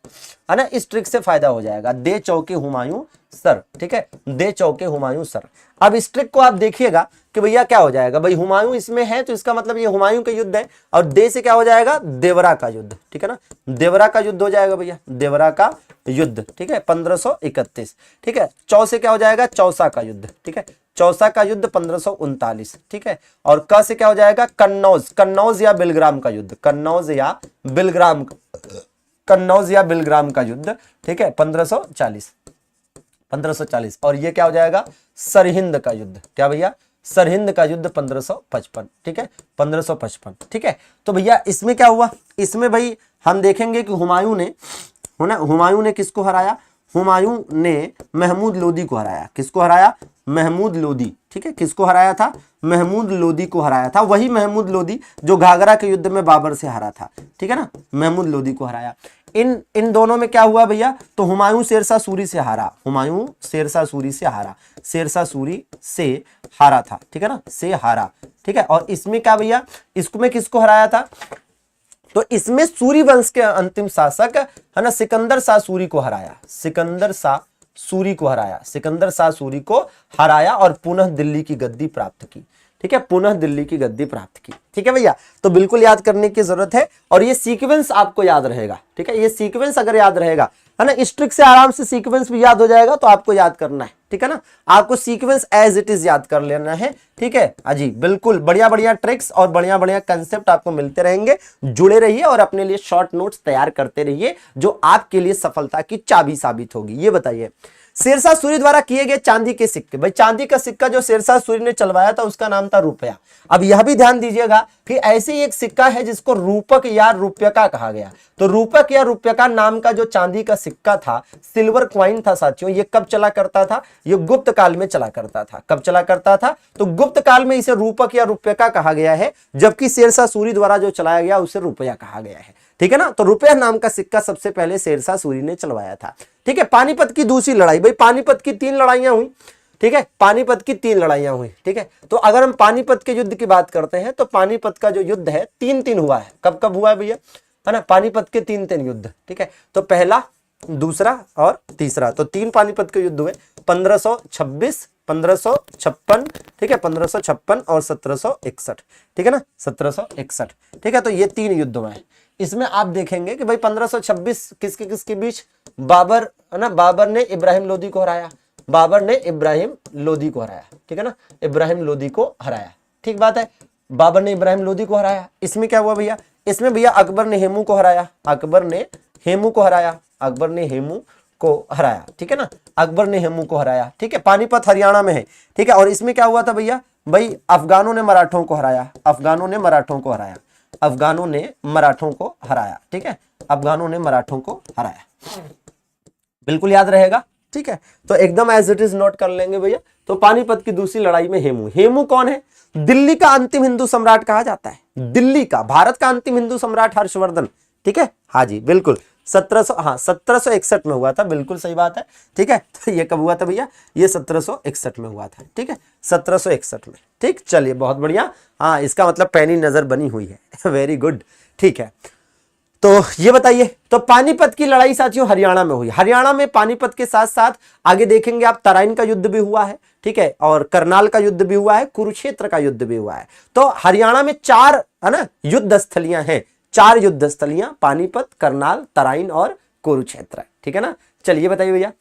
है ना, इस ट्रिक से फायदा हो जाएगा, दे चौके हुमायूं सर, ठीक है, दे चौके हुमायूं सर। अब इस ट्रिक को आप देखिएगा कि भैया क्या हो जाएगा, भाई हुमायूं इसमें है तो इसका मतलब ये हुमायूं का युद्ध है, और दे से क्या हो जाएगा, देवरा का युद्ध, ठीक है ना, देवरा का युद्ध हो जाएगा भैया, देवरा का युद्ध, ठीक है, 1531, ठीक है। चौ से क्या हो जाएगा, चौसा का युद्ध, ठीक है, चौसा का युद्ध 1539, ठीक है। और क से क्या हो जाएगा, कन्नौज, कन्नौज या बिलग्राम का युद्ध, कन्नौज या बिलग्राम, कन्नौज या बिलग्राम का युद्ध, ठीक है, 1540, 1540। और ये क्या हो जाएगा, सरहिंद का युद्ध, क्या भैया, सरहिंद का युद्ध 1555, ठीक है, 1555, ठीक है। तो भैया इसमें क्या हुआ, इसमें भाई हम देखेंगे कि हुमायूं ने किसको हराया, हुमायूं ने महमूद लोदी को हराया। किसको हराया, महमूद लोदी, ठीक है, किसको हराया था, महमूद लोदी को हराया था, वही महमूद लोदी जो घाघरा के युद्ध में बाबर से हारा था, ठीक है ना, महमूद लोदी को हराया। इन दोनों में क्या हुआ भैया, तो हुमायूं शेरशाह सूरी से हारा, हुमायूं शेरशाह सूरी से हारा, शेरशाह सूरी से हारा था, ठीक है ना, से हारा, ठीक है। और इसमें क्या भैया, इसमें किसको हराया था, तो इसमें सूरी वंश के अंतिम शासक है ना सिकंदर शाह सूरी को हराया, सिकंदर शाह सूरी को हराया, सिकंदर शाह सूरी को हराया और पुनः दिल्ली की गद्दी प्राप्त की, ठीक है, पुनः दिल्ली की गद्दी प्राप्त की, ठीक है भैया। तो बिल्कुल याद करने की जरूरत है और ये सीक्वेंस आपको याद रहेगा, ठीक है, ये सीक्वेंस अगर याद रहेगा है ना, इस ट्रिक से आराम से सीक्वेंस भी याद हो जाएगा, तो आपको याद करना है, ठीक है ना, आपको सीक्वेंस एज इट इज याद कर लेना है, ठीक है अजी। बिल्कुल बढ़िया बढ़िया ट्रिक्स और बढ़िया बढ़िया कंसेप्ट आपको मिलते रहेंगे, जुड़े रहिए और अपने लिए शॉर्ट नोट्स तैयार करते रहिए, जो आपके लिए सफलता की चाबी साबित होगी। ये बताइए, शेरशाह सूरी द्वारा किए गए चांदी के सिक्के, भाई चांदी का सिक्का जो शेरशाह सूरी ने चलवाया था उसका नाम था रुपया। अब यह भी ध्यान दीजिएगा कि ऐसे ही एक सिक्का है जिसको रूपक या रुपयका कहा गया, तो रूपक या रुपयका नाम का जो चांदी का सिक्का था, सिल्वर क्वाइन था साथियों, ये कब चला करता था, ये गुप्त काल में चला करता था। कब चला करता था, तो गुप्त काल में इसे रूपक या रुपयका कहा गया है, जबकि शेरशाह सूरी द्वारा जो चलाया गया उसे रुपया कहा गया है, ठीक है ना। तो रुपया नाम का सिक्का सबसे पहले शेरशाह सूरी ने चलवाया था, ठीक है। पानीपत की दूसरी लड़ाई, भाई पानीपत की 3 लड़ाइयां हुई, ठीक है, पानीपत की 3 लड़ाइयां हुई, ठीक है। तो अगर हम पानीपत के युद्ध की बात करते हैं तो पानीपत का जो युद्ध है 3-3 हुआ है। कब कब हुआ है भैया, है ना, पानीपत के 3-3 युद्ध, ठीक है। तो पहला, दूसरा और तीसरा, तो 3 पानीपत के युद्ध हुए, 1526, 1556, ठीक है, 1556 और 1761, ठीक है ना, 1761, ठीक है। तो ये 3 युद्ध हुए हैं। इसमें आप देखेंगे कि भाई 1526 किसके किसके बीच, बाबर, है ना, बाबर ने इब्राहिम लोदी को हराया, बाबर ने इब्राहिम लोदी को हराया, ठीक है ना, इब्राहिम लोदी को हराया, ठीक बात है, बाबर ने इब्राहिम लोदी को हराया। इसमें क्या हुआ भैया, इसमें भैया अकबर ने हेमू को हराया, अकबर ने हेमू को हराया, अकबर ने हेमू को हराया, ठीक है ना, अकबर ने हेमू को हराया, ठीक है। पानीपत हरियाणा में है, ठीक है। और इसमें क्या हुआ था भैया, भाई अफगानों ने मराठों को हराया, अफगानों ने मराठों को हराया, अफगानों ने मराठों को हराया, ठीक है, अफगानों ने मराठों को हराया, बिल्कुल याद रहेगा, ठीक है। तो एकदम एज इट इज नोट कर लेंगे भैया। तो पानीपत की दूसरी लड़ाई में हेमू, हेमू कौन है, दिल्ली का अंतिम हिंदू सम्राट कहा जाता है, दिल्ली का, भारत का अंतिम हिंदू सम्राट हर्षवर्धन, ठीक है, हाँ जी बिल्कुल, 1761 में हुआ था, बिल्कुल सही बात है, ठीक है। तो ये कब हुआ था भैया, ये 1761 में हुआ था, ठीक है, 1761 में, ठीक। चलिए बहुत बढ़िया, हाँ इसका मतलब पैनी नजर बनी हुई है, वेरी गुड, ठीक है। तो ये बताइए, तो पानीपत की लड़ाई साथियों हरियाणा में हुई, हरियाणा में पानीपत के साथ साथ आगे देखेंगे आप तराइन का युद्ध भी हुआ है, ठीक है, और करनाल का युद्ध भी हुआ है, कुरुक्षेत्र का युद्ध भी हुआ है। तो हरियाणा में 4 है ना युद्ध स्थलियां हैं, 4 युद्ध स्थलियां, पानीपत, करनाल, तराइन और कुरुक्षेत्र, ठीक है ना। चलिए बताइए भैया,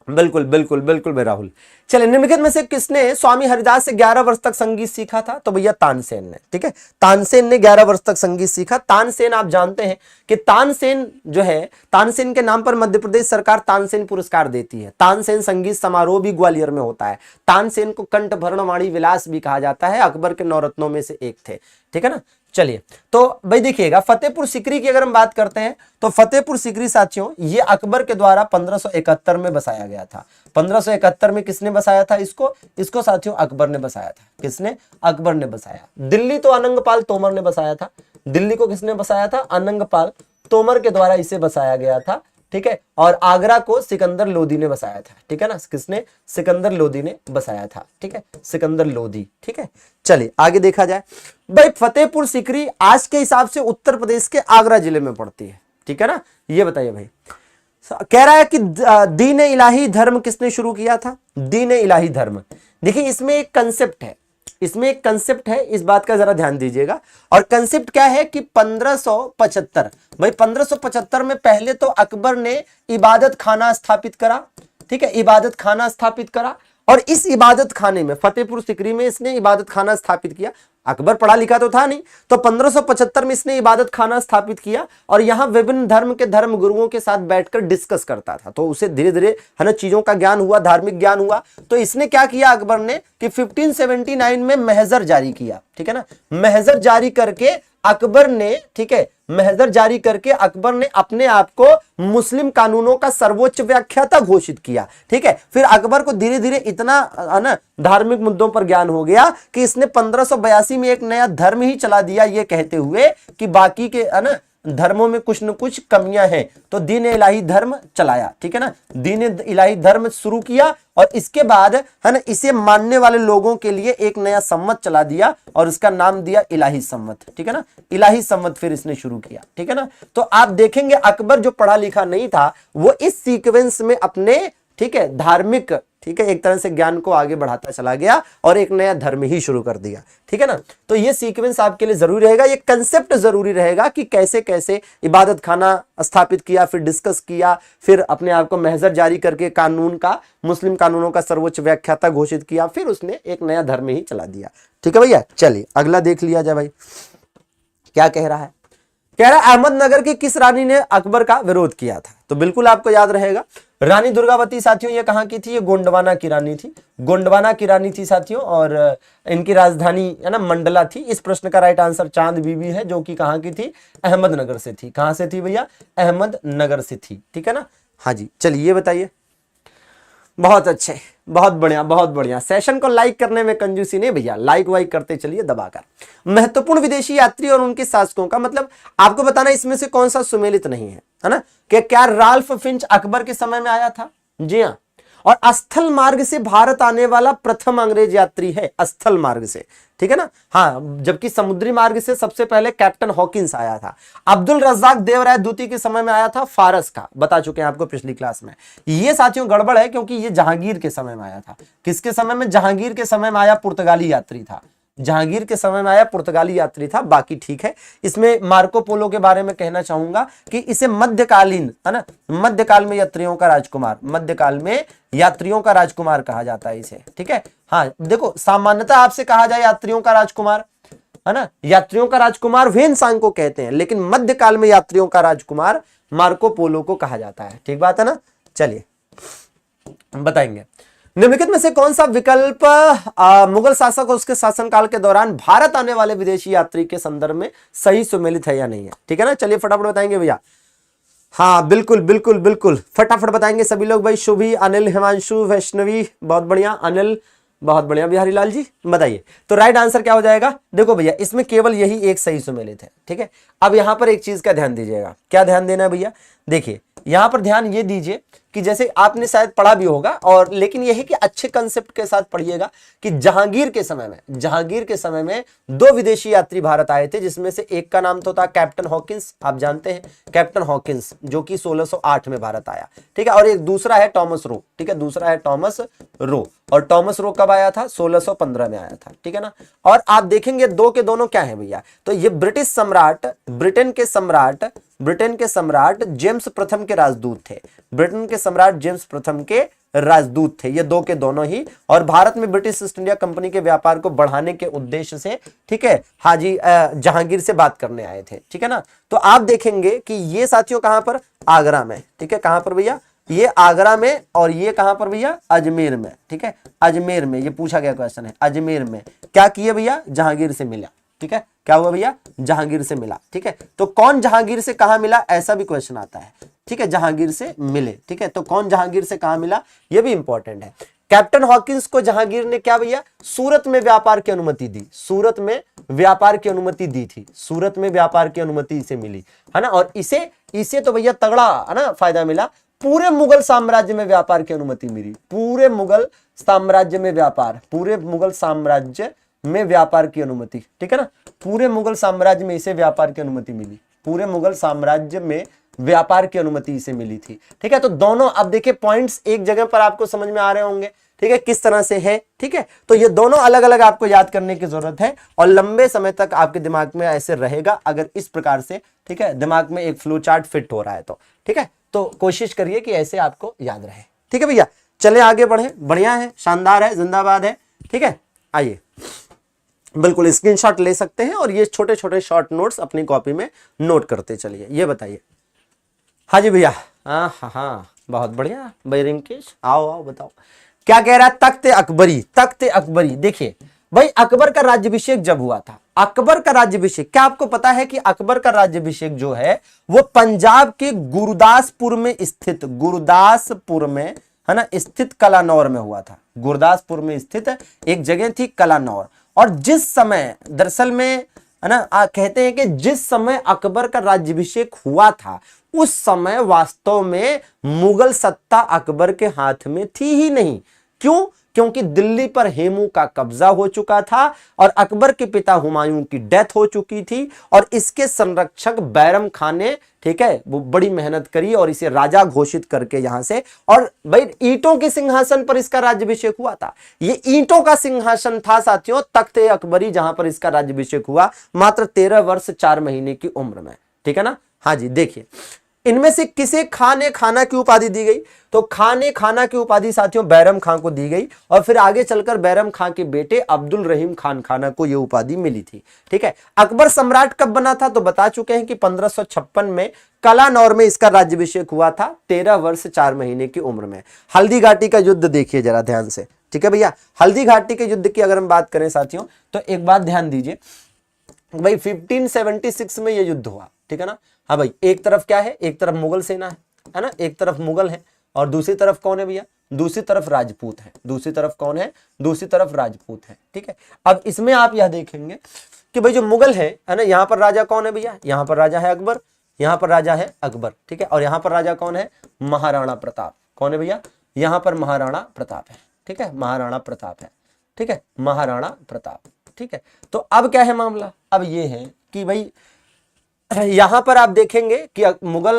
बिल्कुल बिल्कुल बिल्कुल भाई राहुल। चलिए निम्नलिखित में से किसने स्वामी हरिदास से 11 वर्ष तक संगीत सीखा था, तो भैया तानसेन ने, ठीक है, तानसेन ने 11 वर्ष तक संगीत सीखा। तानसेन आप जानते हैं कि तानसेन जो है, तानसेन के नाम पर मध्य प्रदेश सरकार तानसेन पुरस्कार देती है। तानसेन संगीत समारोह भी ग्वालियर में होता है। तानसेन को कंठभरणवाणी विलास भी कहा जाता है, अकबर के 9 रत्नों में से एक थे, ठीक है ना। चलिए तो भाई देखिएगा, फतेहपुर सीकरी की अगर हम बात करते हैं तो फतेहपुर सीकरी साथियों ये अकबर के द्वारा 1571 में बसाया गया था। 1571 में किसने बसाया था इसको, इसको साथियों अकबर ने बसाया था। किसने, अकबर ने बसाया। दिल्ली तो अनंगपाल तोमर ने बसाया था, दिल्ली को किसने बसाया था, अनंगपाल तोमर के द्वारा इसे बसाया गया था, ठीक है। और आगरा को सिकंदर लोदी ने बसाया था, ठीक है ना, किसने, सिकंदर लोदी ने बसाया था, ठीक है, सिकंदर लोदी, ठीक है। चलिए आगे देखा जाए, भाई फतेहपुर सीकरी आज के हिसाब से उत्तर प्रदेश के आगरा जिले में पड़ती है, ठीक है ना। ये बताइए भाई, कह रहा है कि दीन इलाही धर्म किसने शुरू किया था, दीन इलाही धर्म। देखिए इसमें एक कंसेप्ट है, इसमें एक कंसेप्ट है, इस बात का जरा ध्यान दीजिएगा। और कंसेप्ट क्या है कि 1575, भाई 1575 में पहले तो अकबर ने इबादत खाना स्थापित करा, ठीक है, इबादत खाना स्थापित करा। और इस इबादत खाने में फतेहपुर सीकरी में इसने इबादत खाना स्थापित किया। अकबर पढ़ा लिखा तो था नहीं, तो 1575 में इसने इबादत खाना स्थापित किया और यहां विभिन्न धर्म के धर्म गुरुओं के साथ बैठकर डिस्कस करता था। तो उसे धीरे धीरे है ना चीजों का ज्ञान हुआ, धार्मिक ज्ञान हुआ। तो इसने क्या किया अकबर ने कि 1579 में महजर जारी किया, ठीक है ना। महजर जारी करके अकबर ने, ठीक है, महजर जारी करके अकबर ने अपने आप को मुस्लिम कानूनों का सर्वोच्च व्याख्याता घोषित किया, ठीक है। फिर अकबर को धीरे धीरे इतना है ना धार्मिक मुद्दों पर ज्ञान हो गया कि इसने 1582 में एक नया धर्म ही चला दिया, ये कहते हुए कि बाकी के है ना धर्मों में कुछ न कुछ कमियां हैं, तो दीन इलाही धर्म चलाया, ठीक है ना, दीन इलाही धर्म शुरू किया और इसके बाद है ना इसे मानने वाले लोगों के लिए एक नया सम्मत चला दिया और इसका नाम दिया इलाही सम्मत, ठीक है ना, इलाही सम्मत फिर इसने शुरू किया, ठीक है ना। तो आप देखेंगे अकबर जो पढ़ा लिखा नहीं था वो इस सीक्वेंस में अपने, ठीक है, धार्मिक, ठीक है, एक तरह से ज्ञान को आगे बढ़ाता चला गया और एक नया धर्म ही शुरू कर दिया, ठीक है ना। तो ये सीक्वेंस आपके लिए जरूरी रहेगा, ये कंसेप्ट जरूरी रहेगा कि कैसे कैसे इबादत खाना स्थापित किया, फिर डिस्कस किया, फिर अपने आप को महजर जारी करके कानून का, मुस्लिम कानूनों का सर्वोच्च व्याख्याता घोषित किया, फिर उसने एक नया धर्म ही चला दिया, ठीक है भैया। चलिए अगला देख लिया जाए भाई, क्या कह रहा है, कह रहा है अहमदनगर की किस रानी ने अकबर का विरोध किया था। तो बिल्कुल आपको याद रहेगा रानी दुर्गावती साथियों, ये कहां की थी, ये गोंडवाना की रानी थी, गोंडवाना की रानी थी साथियों, और इनकी राजधानी है ना मंडला थी। इस प्रश्न का राइट आंसर चांद बीबी है, जो कि कहां की थी, अहमदनगर से थी। कहां से थी भैया, अहमदनगर से थी, ठीक है ना। हाँ जी, चलिए ये बताइए, बहुत अच्छे, बहुत बढ़िया, बहुत बढ़िया। सेशन को लाइक करने में कंजूसी नहीं भैया, लाइक वाइक करते चलिए दबाकर। महत्वपूर्ण विदेशी यात्री और उनके शासकों का मतलब आपको बताना इसमें से कौन सा सुमेलित नहीं है ना, कि क्या राल्फ फिंच अकबर के समय में आया था, जी हाँ, और स्थल मार्ग से भारत आने वाला प्रथम अंग्रेज यात्री है, स्थल मार्ग से, ठीक है ना। हाँ, जबकि समुद्री मार्ग से सबसे पहले कैप्टन हॉकिंस आया था। अब्दुल रज्जाक देवराय द्वितीय के समय में आया था फारस का, बता चुके हैं आपको पिछली क्लास में। ये साथियों गड़बड़ है क्योंकि ये जहांगीर के समय में आया था। किसके समय में, जहांगीर के समय में आया, पुर्तगाली यात्री था, जहांगीर के समय में आया, पुर्तगाली यात्री था, बाकी ठीक है। इसमें मार्को पोलो के बारे में कहना चाहूंगा कि इसे मध्यकालीन, है ना, मध्यकाल में यात्रियों का राजकुमार, मध्यकाल में यात्रियों का राजकुमार कहा जाता है इसे, ठीक है। हाँ देखो, सामान्यतः आपसे कहा जाए यात्रियों का राजकुमार, है ना, यात्रियों का राजकुमार वेनसांग को कहते हैं, लेकिन मध्यकाल में यात्रियों का राजकुमार मार्को पोलो को कहा जाता है, ठीक बात है ना। चलिए बताएंगे, निम्नलिखित में से कौन सा विकल्प मुगल शासक और उसके शासनकाल के दौरान भारत आने वाले विदेशी यात्री के संदर्भ में सही सुमेलित है या नहीं है, ठीक है ना। चलिए फटाफट बताएंगे भैया, हाँ बिल्कुल बिल्कुल बिल्कुल फटाफट बताएंगे सभी लोग भाई। शुभी, अनिल, हिमांशु, वैष्णवी, बहुत बढ़िया, अनिल बहुत बढ़िया, बिहारी लाल जी बताइए। तो राइट आंसर क्या हो जाएगा, देखो भैया इसमें केवल यही एक सही सुमेलित है, ठीक है। अब यहां पर एक चीज का ध्यान दीजिएगा, क्या ध्यान देना है भैया, देखिए यहां पर ध्यान ये दीजिए कि जैसे आपने शायद पढ़ा भी होगा, और लेकिन यह है कि अच्छे कंसेप्ट के साथ पढ़िएगा कि जहांगीर के समय में दो विदेशी यात्री भारत आए थे, जिसमें से एक का नाम तो था कैप्टन हॉकिंस, आप जानते हैं कैप्टन हॉकिंस, जो कि 1608 में भारत आया, ठीक है, और एक दूसरा है टॉमस रो, ठीक है, दूसरा है टॉमस रो, और टॉमस रो कब आया था, 1615 में आया था, ठीक है ना। और आप देखेंगे दो के दोनों क्या है भैया, तो ये ब्रिटिश सम्राट, ब्रिटेन के सम्राट जेम्स प्रथम के राजदूत थे, ब्रिटेन के सम्राट जेम्स प्रथम के राजदूत थे ये दो के दोनों ही, और भारत में ब्रिटिश ईस्ट इंडिया कंपनी के व्यापार को बढ़ाने के उद्देश्य से, ठीक है, हाजी जहांगीर से बात करने आए थे, ठीक है ना। तो आप देखेंगे कि ये साथियों कहां पर, आगरा में, ठीक है, कहां पर भैया, ये आगरा में, और ये कहां पर भैया, अजमेर में, ठीक है, अजमेर में, ये पूछा गया क्वेश्चन है, अजमेर में क्या किए भैया, जहांगीर से मिला, ठीक है, क्या हुआ भैया, जहांगीर से मिला, ठीक है। तो कौन जहांगीर से कहां मिला, ऐसा भी क्वेश्चन आता है, ठीक है, जहांगीर से मिले, ठीक है, तो कौन जहांगीर से कहां मिला, यह भी इंपॉर्टेंट है। कैप्टन हॉकिंस को जहांगीर ने क्या भैया, सूरत में व्यापार की अनुमति दी, सूरत में व्यापार की अनुमति दी थी, सूरत में व्यापार की अनुमति इसे मिली, है ना, और इसे तो भैया तगड़ा, है ना, फायदा मिला। पूरे मुगल साम्राज्य में व्यापार की अनुमति मिली, पूरे मुगल साम्राज्य में व्यापार, पूरे मुगल साम्राज्य में व्यापार की अनुमति, ठीक है ना, पूरे मुगल साम्राज्य में इसे व्यापार की अनुमति मिली, पूरे मुगल साम्राज्य में व्यापार की अनुमति इसे मिली थी, ठीक है। तो दोनों अब देखिए पॉइंट्स एक जगह पर आपको समझ में आ रहे होंगे, ठीक है, किस तरह से है, ठीक है। तो ये दोनों अलग अलग आपको याद करने की जरूरत है, और लंबे समय तक आपके दिमाग में ऐसे रहेगा अगर इस प्रकार से, ठीक है, दिमाग में एक फ्लो चार्ट फिट हो रहा है तो, ठीक है। तो कोशिश करिए कि ऐसे आपको याद रहे, ठीक है भैया। चले आगे बढ़े, बढ़िया है, शानदार है, जिंदाबाद है, ठीक है। आइए बिल्कुल स्क्रीनशॉट ले सकते हैं, और ये छोटे छोटे शॉर्ट नोट्स अपनी कॉपी में नोट करते चलिए। ये बताइए, हाँ जी भैया, हाँ बहुत बढ़िया भाई रिंकेश, आओ बताओ क्या कह रहा है। तख्त अकबरी, देखिए भाई अकबर का राज्याभिषेक जब हुआ था, अकबर का राज्याभिषेक, क्या आपको पता है कि अकबर का राज्याभिषेक जो है वो पंजाब के गुरदासपुर में स्थित, गुरदासपुर में, है ना, स्थित कलानौर में हुआ था। गुरदासपुर में स्थित एक जगह थी कलानौर, और जिस समय दरअसल में है ना, कहते हैं कि जिस समय अकबर का राज्याभिषेक हुआ था उस समय वास्तव में मुगल सत्ता अकबर के हाथ में थी ही नहीं। क्यों? क्योंकि दिल्ली पर हेमू का कब्जा हो चुका था और अकबर के पिता हुमायूं की डेथ हो चुकी थी और इसके संरक्षक बैरम खान ने, ठीक है, वो बड़ी मेहनत करी और इसे राजा घोषित करके यहां से, और भाई ईंटों के सिंहासन पर इसका राज्याभिषेक हुआ था। ये ईंटों का सिंहासन था साथियों, तख्त अकबरी, जहां पर इसका राज्याभिषेक हुआ मात्र 13 वर्ष 4 महीने की उम्र में। ठीक है ना। हाँ जी, देखिए इनमें से किसे खाने खाना की उपाधि दी गई? तो खाने खाना की उपाधि साथियों बैरम खान को दी गई और फिर आगे चलकर बैरम खान के बेटे अब्दुल रहीम खान खाना को यह उपाधि मिली थी। ठीक है। अकबर सम्राट कब बना था? तो बता चुके हैं कि 1556 में कलानौर में इसका राज्याभिषेक हुआ था 13 वर्ष 4 महीने की उम्र में। हल्दी घाटी का युद्ध देखिए जरा ध्यान से। ठीक है भैया, हल्दी घाटी के युद्ध की अगर हम बात करें साथियों तो एक बात ध्यान दीजिए भाई, 1576 में यह युद्ध हुआ। ठीक है ना। हाँ भाई, एक तरफ क्या है? एक तरफ मुगल सेना है ना, एक तरफ मुगल है और दूसरी तरफ कौन है भैया? दूसरी तरफ राजपूत है। दूसरी तरफ कौन है? दूसरी तरफ राजपूत है। ठीक है। अब इसमें आप यह देखेंगे कि भाई जो मुगल है ना, यहां पर राजा कौन है भैया? यहां पर राजा है अकबर, यहां पर राजा है अकबर। ठीक है। और यहां पर राजा कौन है? महाराणा प्रताप। कौन है भैया? यहां पर महाराणा प्रताप है। ठीक है, महाराणा प्रताप है। ठीक है, महाराणा प्रताप। ठीक है। तो अब क्या है मामला? अब ये है कि भाई यहां पर आप देखेंगे कि मुगल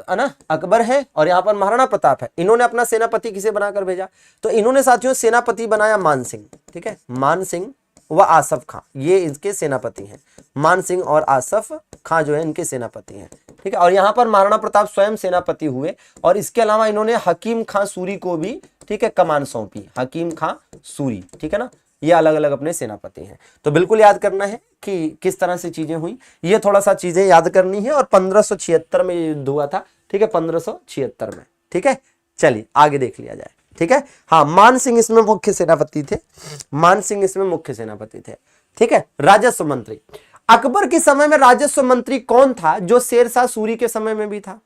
है ना, अकबर है और यहां पर महाराणा प्रताप है। इन्होंने अपना सेनापति किसे बनाकर भेजा? तो इन्होंने साथियों सेनापति बनाया मान सिंह। ठीक है, मान सिंह व आसफ खां, ये इनके सेनापति हैं। मान सिंह और आसफ खां जो है इनके सेनापति हैं। ठीक है। और यहां पर महाराणा प्रताप स्वयं सेनापति हुए और इसके अलावा इन्होंने हकीम खां सूरी को भी, ठीक है, कमान सौंपी। हकीम खां सूरी, ठीक है ना, ये अलग अलग अपने सेनापति हैं। तो बिल्कुल याद करना है कि किस तरह से चीजें हुई, ये थोड़ा सा चीजें याद करनी है। और 1576 में ये युद्ध हुआ था। ठीक है, 1576 में। ठीक है, चलिए आगे देख लिया जाए। ठीक है। हाँ, मान सिंह इसमें मुख्य सेनापति थे। मान सिंह इसमें मुख्य सेनापति थे। ठीक है। राजस्व मंत्री, अकबर के समय में राजस्व मंत्री कौन था जो शेरशाह सूरी के समय में भी था?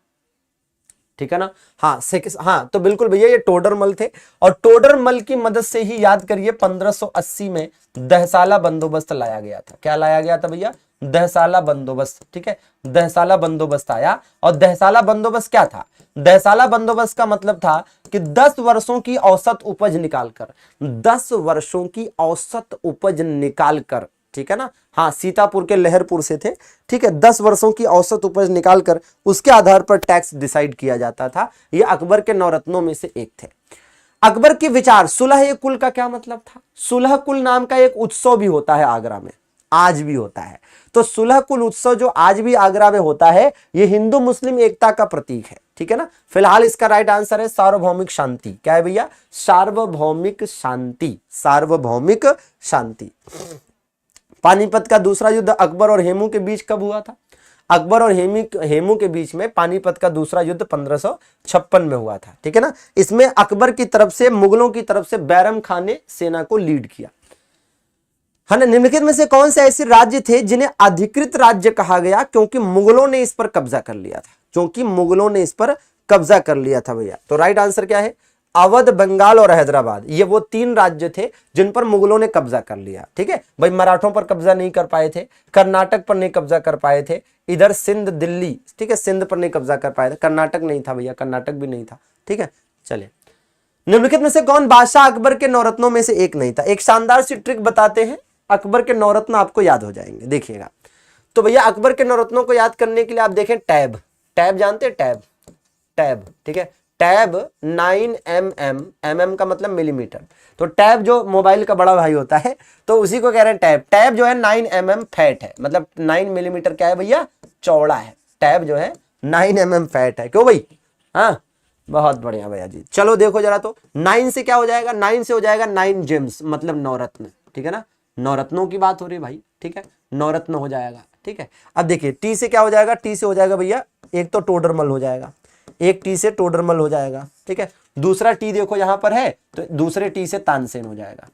ठीक है ना। हाँ, तो बिल्कुल भैया ये टोडरमल थे और टोडरमल की मदद से ही याद करिए 1580 में दहसाला बंदोबस्त लाया गया था। क्या लाया गया था भैया? दहसाला बंदोबस्त। ठीक है, दहसाला बंदोबस्त आया। और दहसाला बंदोबस्त क्या था? दहसाला बंदोबस्त का मतलब था कि 10 वर्षों की औसत उपज निकालकर, 10 वर्षों की औसत उपज निकालकर, ठीक है ना, हाँ, सीतापुर के लहरपुर से थे। ठीक है, 10 वर्षों की औसत उपज निकालकर उसके आधार पर टैक्स डिसाइड किया जाता था। ये अकबर के नवरत्नों में से एक थे। अकबर के विचार, सुलह कुल का क्या मतलब था? सुलह कुल नाम का एक उत्सव भी होता है आगरा में, आज भी होता है। तो सुलह कुल उत्सव जो आज भी आगरा में होता है, ये हिंदू मुस्लिम एकता का प्रतीक है। ठीक है ना। फिलहाल इसका राइट आंसर है सार्वभौमिक शांति। क्या है भैया? सार्वभौमिक शांति। सार्वभौमिक शांति। पानीपत का दूसरा युद्ध अकबर और हेमू के बीच कब हुआ था? अकबर और हेमू के बीच में पानीपत का दूसरा युद्ध 1556 में हुआ था। ठीक है ना। इसमें अकबर की तरफ से, मुगलों की तरफ से बैरम खान ने सेना को लीड किया। है ना। निम्नलिखित में से कौन से ऐसे राज्य थे जिन्हें अधिकृत राज्य कहा गया क्योंकि मुगलों ने इस पर कब्जा कर लिया था? क्योंकि मुगलों ने इस पर कब्जा कर लिया था भैया। तो राइट आंसर क्या है? अवध, बंगाल और हैदराबाद, ये वो 3 राज्य थे जिन पर मुगलों ने कब्जा कर लिया। ठीक है भाई, मराठों पर कब्जा नहीं कर पाए थे, कर्नाटक पर नहीं कब्जा कर पाए थे, इधर सिंध, दिल्ली, ठीक है, सिंध पर नहीं कब्जा कर पाए थे, कर्नाटक नहीं था भैया, कर्नाटक भी नहीं था। ठीक है, चलिए निम्नलिखित में से कौन बादशाह अकबर के नवरत्नों में से एक नहीं था? एक शानदार सी ट्रिक बताते हैं, अकबर के नवरत्न आपको याद हो जाएंगे, देखिएगा। तो भैया अकबर के नवरत्नों को याद करने के लिए आप देखें टैब। टैब जानते हैं? टैब, टैब, ठीक है, टैब 9 mm, mm का मतलब मिलीमीटर। तो टैब जो मोबाइल का बड़ा भाई होता है, तो उसी को कह रहे हैं टैब। टैब जो है 9 mm फैट है, मतलब 9 मिलीमीटर क्या है भैया? चौड़ा है। टैब जो है 9 mm फैट है। क्यों भाई? हाँ, बहुत बढ़िया भैया जी। चलो देखो जरा, तो 9 से क्या हो जाएगा? 9 से हो जाएगा 9 जेम्स, मतलब नवरत्न। ठीक है ना, नवरत्नों की बात हो रही है भाई। ठीक है, नवरत्न हो जाएगा। ठीक है, अब देखिए टी से क्या हो जाएगा? टी से हो जाएगा भैया, एक तो टोडरमल हो जाएगा, एक टी से टोडरमल हो जाएगा। ठीक है, दूसरा टी देखो यहां पर है, तो दूसरे टी से तानसेन हो जाएगा।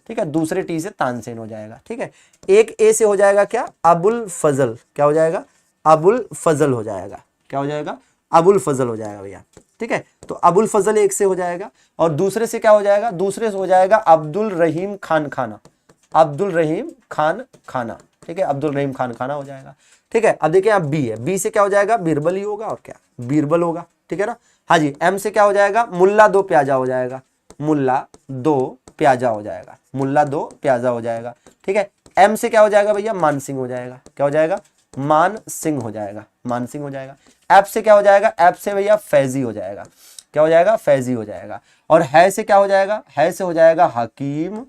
ठीक है, दूसरे टी से तानसेन हो जाएगा। ठीक है, एक ए से हो जाएगा क्या? अबुल फजल। क्या हो जाएगा? अबुल फजल हो जाएगा। क्या हो जाएगा? अबुल फजल हो जाएगा भैया। ठीक है, तो अबुल फजल एक से हो जाएगा और दूसरे से क्या हो जाएगा? दूसरे से हो जाएगा अब्दुल रहीम खान खाना। अब्दुल रहीम खान खाना, ठीक है, अब्दुल रहीम खान खाना हो जाएगा, ठीक है। अब देखिए यहाँ बी है, बी से क्या हो जाएगा, बीरबल ही होगा, और क्या, बीरबल होगा, ठीक है ना। हाँ जी, एम से क्या हो जाएगा, मुल्ला दो प्याजा हो जाएगा, मुल्ला दो प्याजा हो जाएगा, मुल्ला दो प्याजा हो जाएगा, ठीक है। एम से क्या हो जाएगा भैया, मान सिंह हो जाएगा, क्या हो जाएगा, मान सिंह हो जाएगा, मान सिंह हो जाएगा। एफ से क्या हो जाएगा, एफ से भैया फैजी हो जाएगा, क्या हो जाएगा, फैजी हो जाएगा। और है से क्या हो जाएगा, है से हो जाएगा हकीम,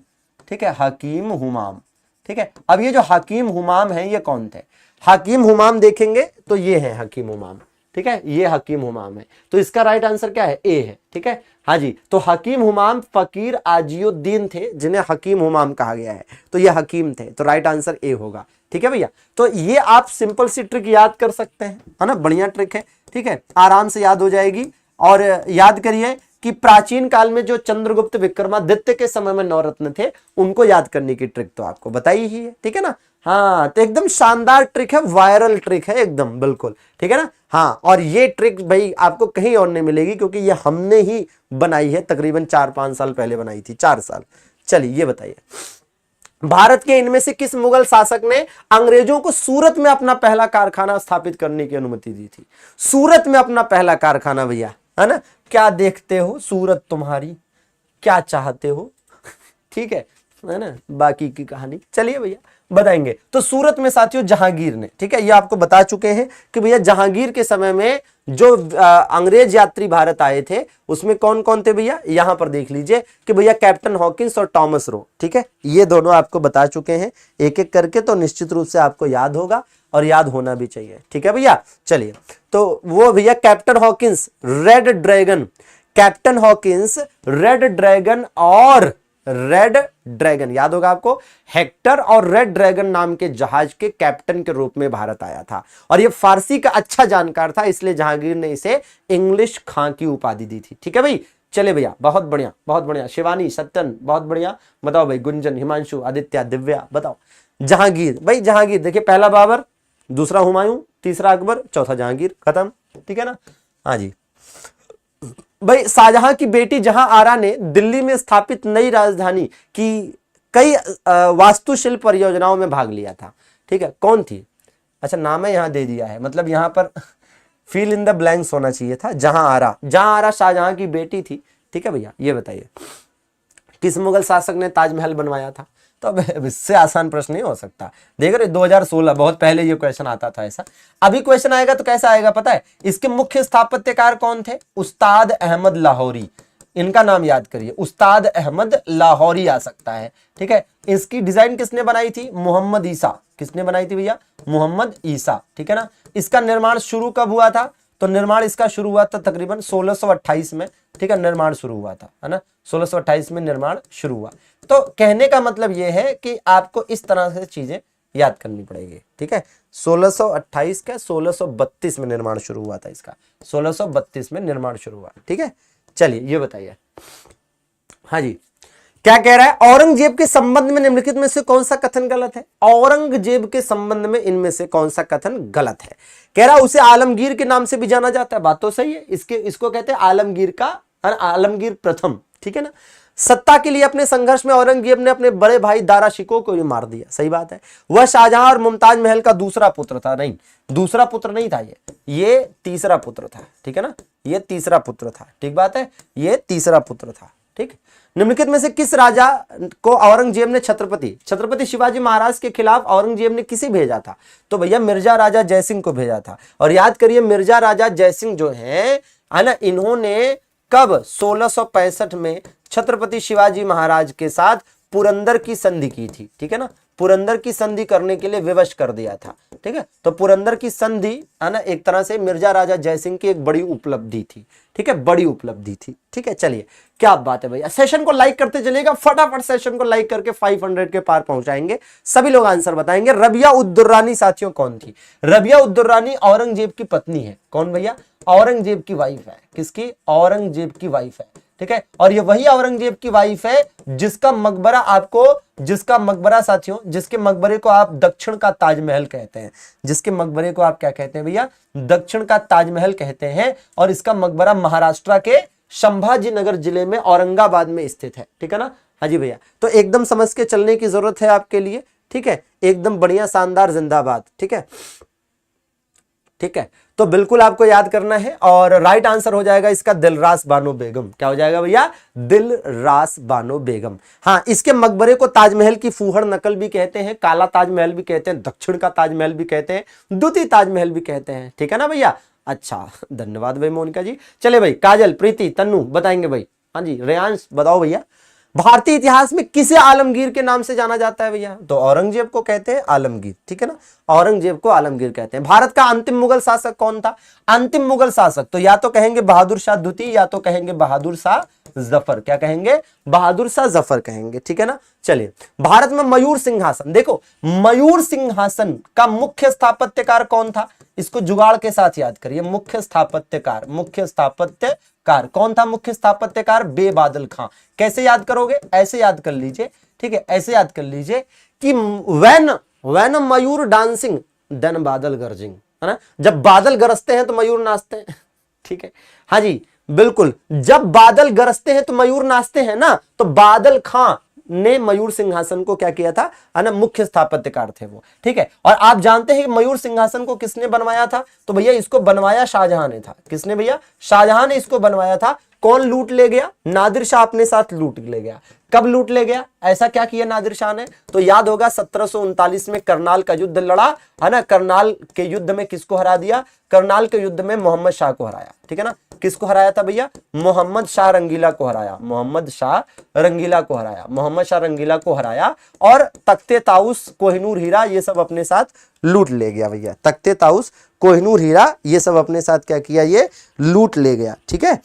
ठीक है, हकीम हुमाम, ठीक है। अब ये जो हकीम हुमाम है ये कौन थे, हकीम हुमाम देखेंगे तो ये है हकीम हुमाम, ठीक है, ये हकीम हुमाम है। तो इसका राइट आंसर क्या है, ए है, ठीक है। हाँ जी, तो हकीम हुमाम फकीर आजियुद्दीन थे जिन्हें हकीम हुमाम कहा गया है, तो ये हकीम थे, तो राइट आंसर ए होगा, ठीक है भैया। तो ये आप सिंपल सी ट्रिक याद कर सकते हैं, है ना, बढ़िया ट्रिक है, ठीक है, आराम से याद हो जाएगी। और याद करिए कि प्राचीन काल में जो चंद्रगुप्त विक्रमादित्य के समय में नवरत्न थे उनको याद करने की ट्रिक तो आपको बताई ही है, ठीक है ना। हाँ, तो एकदम शानदार ट्रिक है, वायरल ट्रिक है एकदम, बिल्कुल, ठीक है ना। हाँ, और ये ट्रिक भाई आपको कहीं और नहीं मिलेगी क्योंकि ये हमने ही बनाई है, तकरीबन 4-5 साल पहले बनाई थी, 4 साल। चलिए ये बताइए, भारत के इनमें से किस मुगल शासक ने अंग्रेजों को सूरत में अपना पहला कारखाना स्थापित करने की अनुमति दी थी। सूरत में अपना पहला कारखाना भैया, है ना, क्या देखते हो सूरत तुम्हारी, क्या चाहते हो, ठीक है ना, बाकी की कहानी चलिए भैया बताएंगे। तो सूरत में साथियों जहांगीर ने, ठीक है, ये आपको बता चुके हैं कि भैया जहांगीर के समय में जो अंग्रेज यात्री भारत आए थे उसमें कौन कौन थे भैया, यहां पर देख लीजिए कि भैया कैप्टन हॉकिंस और टॉमस रो, ठीक है, ये दोनों आपको बता चुके हैं एक एक करके, तो निश्चित रूप से आपको याद होगा और याद होना भी चाहिए, ठीक है भैया। चलिए, तो वो भैया captain Hawkins red dragon, captain Hawkins red dragon और रेड ड्रैगन, याद होगा आपको, हेक्टर और रेड ड्रैगन नाम के जहाज के कैप्टन के रूप में भारत आया था। और ये फारसी का अच्छा जानकार था, इसलिए जहांगीर ने इसे इंग्लिश खां की उपाधि दी थी, ठीक है भाई। चले भैया, बहुत बढ़िया बहुत बढ़िया, शिवानी, सत्यन, बहुत बढ़िया, बताओ भाई, गुंजन, हिमांशु, आदित्य, दिव्या, बताओ। जहांगीर, भाई जहांगीर देखिए, पहला बाबर, दूसरा हुमायूं, तीसरा अकबर, चौथा जहांगीर, खत्म, ठीक है ना। हाँ जी भाई, शाहजहां की बेटी जहां आरा ने दिल्ली में स्थापित नई राजधानी की कई वास्तुशिल्प परियोजनाओं में भाग लिया था, ठीक है, कौन थी। अच्छा, नाम है यहां दे दिया है, मतलब यहां पर फिल इन द ब्लैंक्स होना चाहिए था। जहां आरा शाहजहां की बेटी थी, ठीक है भैया। ये बताइए किस मुगल शासक ने ताजमहल बनवाया था। तो अब इससे आसान प्रश्न नहीं हो सकता। देख रहे 2016, बहुत पहले ये क्वेश्चन आता था ऐसा। अभी क्वेश्चन आएगा तो कैसा आएगा पता है, इसके मुख्य स्थापत्यकार कौन थे, उस्ताद अहमद लाहौरी, इनका नाम याद करिए, उस्ताद अहमद लाहौरी आ सकता है, ठीक है। इसकी डिजाइन किसने बनाई थी, मोहम्मद ईसा, किसने बनाई थी भैया, मोहम्मद ईसा, ठीक है ना। इसका निर्माण शुरू कब हुआ था, तो निर्माण इसका शुरू हुआ था तकरीबन 1628 में, ठीक है, निर्माण शुरू हुआ था, है ना, 1628 में निर्माण शुरू हुआ। तो कहने का मतलब यह है कि आपको इस तरह से चीजें याद करनी पड़ेगी, ठीक है। 1628 का 1632 में निर्माण शुरू हुआ था इसका, 1632 में निर्माण शुरू हुआ, ठीक है। चलिए ये बताइए, हाँ जी, क्या कह रहा है, औरंगजेब के संबंध में निम्नलिखित में से कौन सा कथन गलत है। औरंगजेब के संबंध में इनमें से कौन सा कथन गलत है। कह रहा है उसे आलमगीर के नाम से भी जाना जाता है, बात तो सही है, इसको कहते हैं आलमगीर का, आलमगीर प्रथम, ठीक है ना। सत्ता के लिए अपने संघर्ष में औरंगजेब ने अपने बड़े भाई दारा शिकोह को भी मार दिया, सही बात है। वह शाहजहां और मुमताज महल का दूसरा पुत्र था, नहीं दूसरा पुत्र नहीं था, ये तीसरा पुत्र था, ठीक है ना, ये तीसरा पुत्र था, ठीक बात है, ये तीसरा पुत्र था, ठीक। निम्नलिखित में से किस राजा को औरंगजेब ने छत्रपति शिवाजी महाराज के खिलाफ औरंगजेब ने किसे भेजा था, तो भैया मिर्जा राजा जयसिंह को भेजा था। और याद करिए मिर्जा राजा जयसिंह जो है ना, इन्होंने कब 1665 में छत्रपति शिवाजी महाराज के साथ पुरंदर की संधि की थी, ठीक है ना, पुरंदर की संधि करने के लिए विवश कर दिया था, ठीक है। तो पुरंदर की संधि है ना, एक तरह से मिर्जा राजा जयसिंह की एक बड़ी उपलब्धि थी, ठीक है, बड़ी उपलब्धि थी, ठीक है। चलिए क्या बात है भैया, सेशन को लाइक करते चलिएगा, फटाफट सेशन को लाइक करके 500 के पार पहुंचाएंगे, सभी लोग आंसर बताएंगे। रबिया उद दुर्रानी साथियों कौन थी, रबिया उद दुर्रानी औरंगजेब की पत्नी है, कौन भैया, औरंगजेब की वाइफ है, किसकी, औरंगजेब की वाइफ है, ठीक है। और ये वही औरंगजेब की वाइफ है जिसका मकबरा साथियों, जिसके मकबरे को आप दक्षिण का ताजमहल कहते हैं, जिसके मकबरे को आप क्या कहते हैं भैया, दक्षिण का ताजमहल कहते हैं। और इसका मकबरा महाराष्ट्र के संभाजी नगर जिले में औरंगाबाद में स्थित है, ठीक है ना, हाँ जी भैया, तो एकदम समझ के चलने की जरूरत है आपके लिए, ठीक है, एकदम बढ़िया शानदार जिंदाबाद, ठीक है, ठीक है। तो बिल्कुल आपको याद करना है और राइट आंसर हो जाएगा इसका दिलरास बानो बेगम। क्या हो जाएगा भैया? दिलरास बानो बेगम। हाँ, इसके मकबरे को ताजमहल की फूहड़ नकल भी कहते हैं, काला ताजमहल भी कहते हैं, दक्षिण का ताजमहल भी कहते हैं, द्वितीय ताजमहल भी कहते हैं, ठीक है ना भैया। अच्छा, धन्यवाद भाई मोनिका जी। चले भाई, काजल, प्रीति, तन्नू बताएंगे भाई। हाँ जी, रेयांश बताओ भैया, भारतीय इतिहास में किसे आलमगीर के नाम से जाना जाता है भैया? तो औरंगजेब को कहते हैं आलमगीर, ठीक है ना, औरंगजेब को आलमगीर कहते हैं। भारत का अंतिम मुगल शासक कौन था? अंतिम मुगल शासक तो या तो कहेंगे बहादुर शाह द्वितीय या तो कहेंगे बहादुर शाह जफर। क्या कहेंगे? बहादुर शाह जफर कहेंगे, ठीक है ना। चलिए, भारत में मयूर सिंहासन, देखो मयूर सिंहासन का मुख्य स्थापत्यकार कौन था? इसको जुगाड़ के साथ याद करिए। मुख्य स्थापत्यकार, मुख्य स्थापत्यकार कौन था? मुख्य स्थापत्यकार बेबादल खां। कैसे याद करोगे? ऐसे याद कर लीजिए, ठीक है, ऐसे याद कर लीजिए कि व्हेन मयूर डांसिंग देन बादल गरजिंग, है ना। जब बादल गरजते हैं तो मयूर नाचते हैं, ठीक है। हाँ जी बिल्कुल, जब बादल गरजते हैं तो मयूर नाचते हैं ना। तो बादल खां ने मयूर सिंहासन को क्या किया था, है ना, मुख्य स्थापत्यकार थे वो, ठीक है। और आप जानते हैं कि मयूर सिंहासन को किसने बनवाया था? तो भैया इसको बनवाया शाहजहां ने था। किसने भैया? शाहजहां ने इसको बनवाया था। कौन लूट ले गया? नादिर शाह अपने साथ लूट ले गया। कब लूट ले गया? ऐसा क्या किया नादिर शाह ने? तो याद होगा 1739 में करनाल का युद्ध लड़ा, है ना। करनाल के युद्ध में किसको हरा दिया? करनाल के युद्ध में मोहम्मद शाह को हराया, ठीक है ना। किसको हराया था भैया? मोहम्मद शाह रंगीला को हराया, मोहम्मद शाह रंगीला को हराया, मोहम्मद शाह रंगीला को हराया। और तख्ते ताउस, कोहिनूर हीरा ये सब अपने साथ लूट ले गया भैया। तख्ते ताउस, कोहिनूर हीरा ये सब अपने साथ क्या किया? ये लूट ले गया, ठीक है,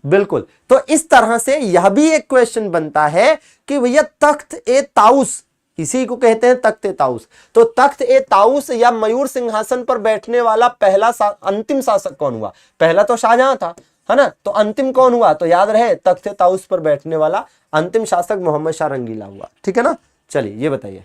बिल्कुल। तो इस तरह से यह भी एक क्वेश्चन बनता है कि भैया तख्त ए ताउस, इसी को कहते हैं तख्त ए ताउस। तो तख्त ए ताउस या मयूर सिंहासन पर बैठने वाला पहला अंतिम शासक कौन हुआ? पहला तो शाहजहां था, है ना। तो अंतिम कौन हुआ? तो याद रहे तख्त ए ताउस पर बैठने वाला अंतिम शासक मोहम्मद शाह रंगीला हुआ, ठीक है ना। चलिए ये बताइए,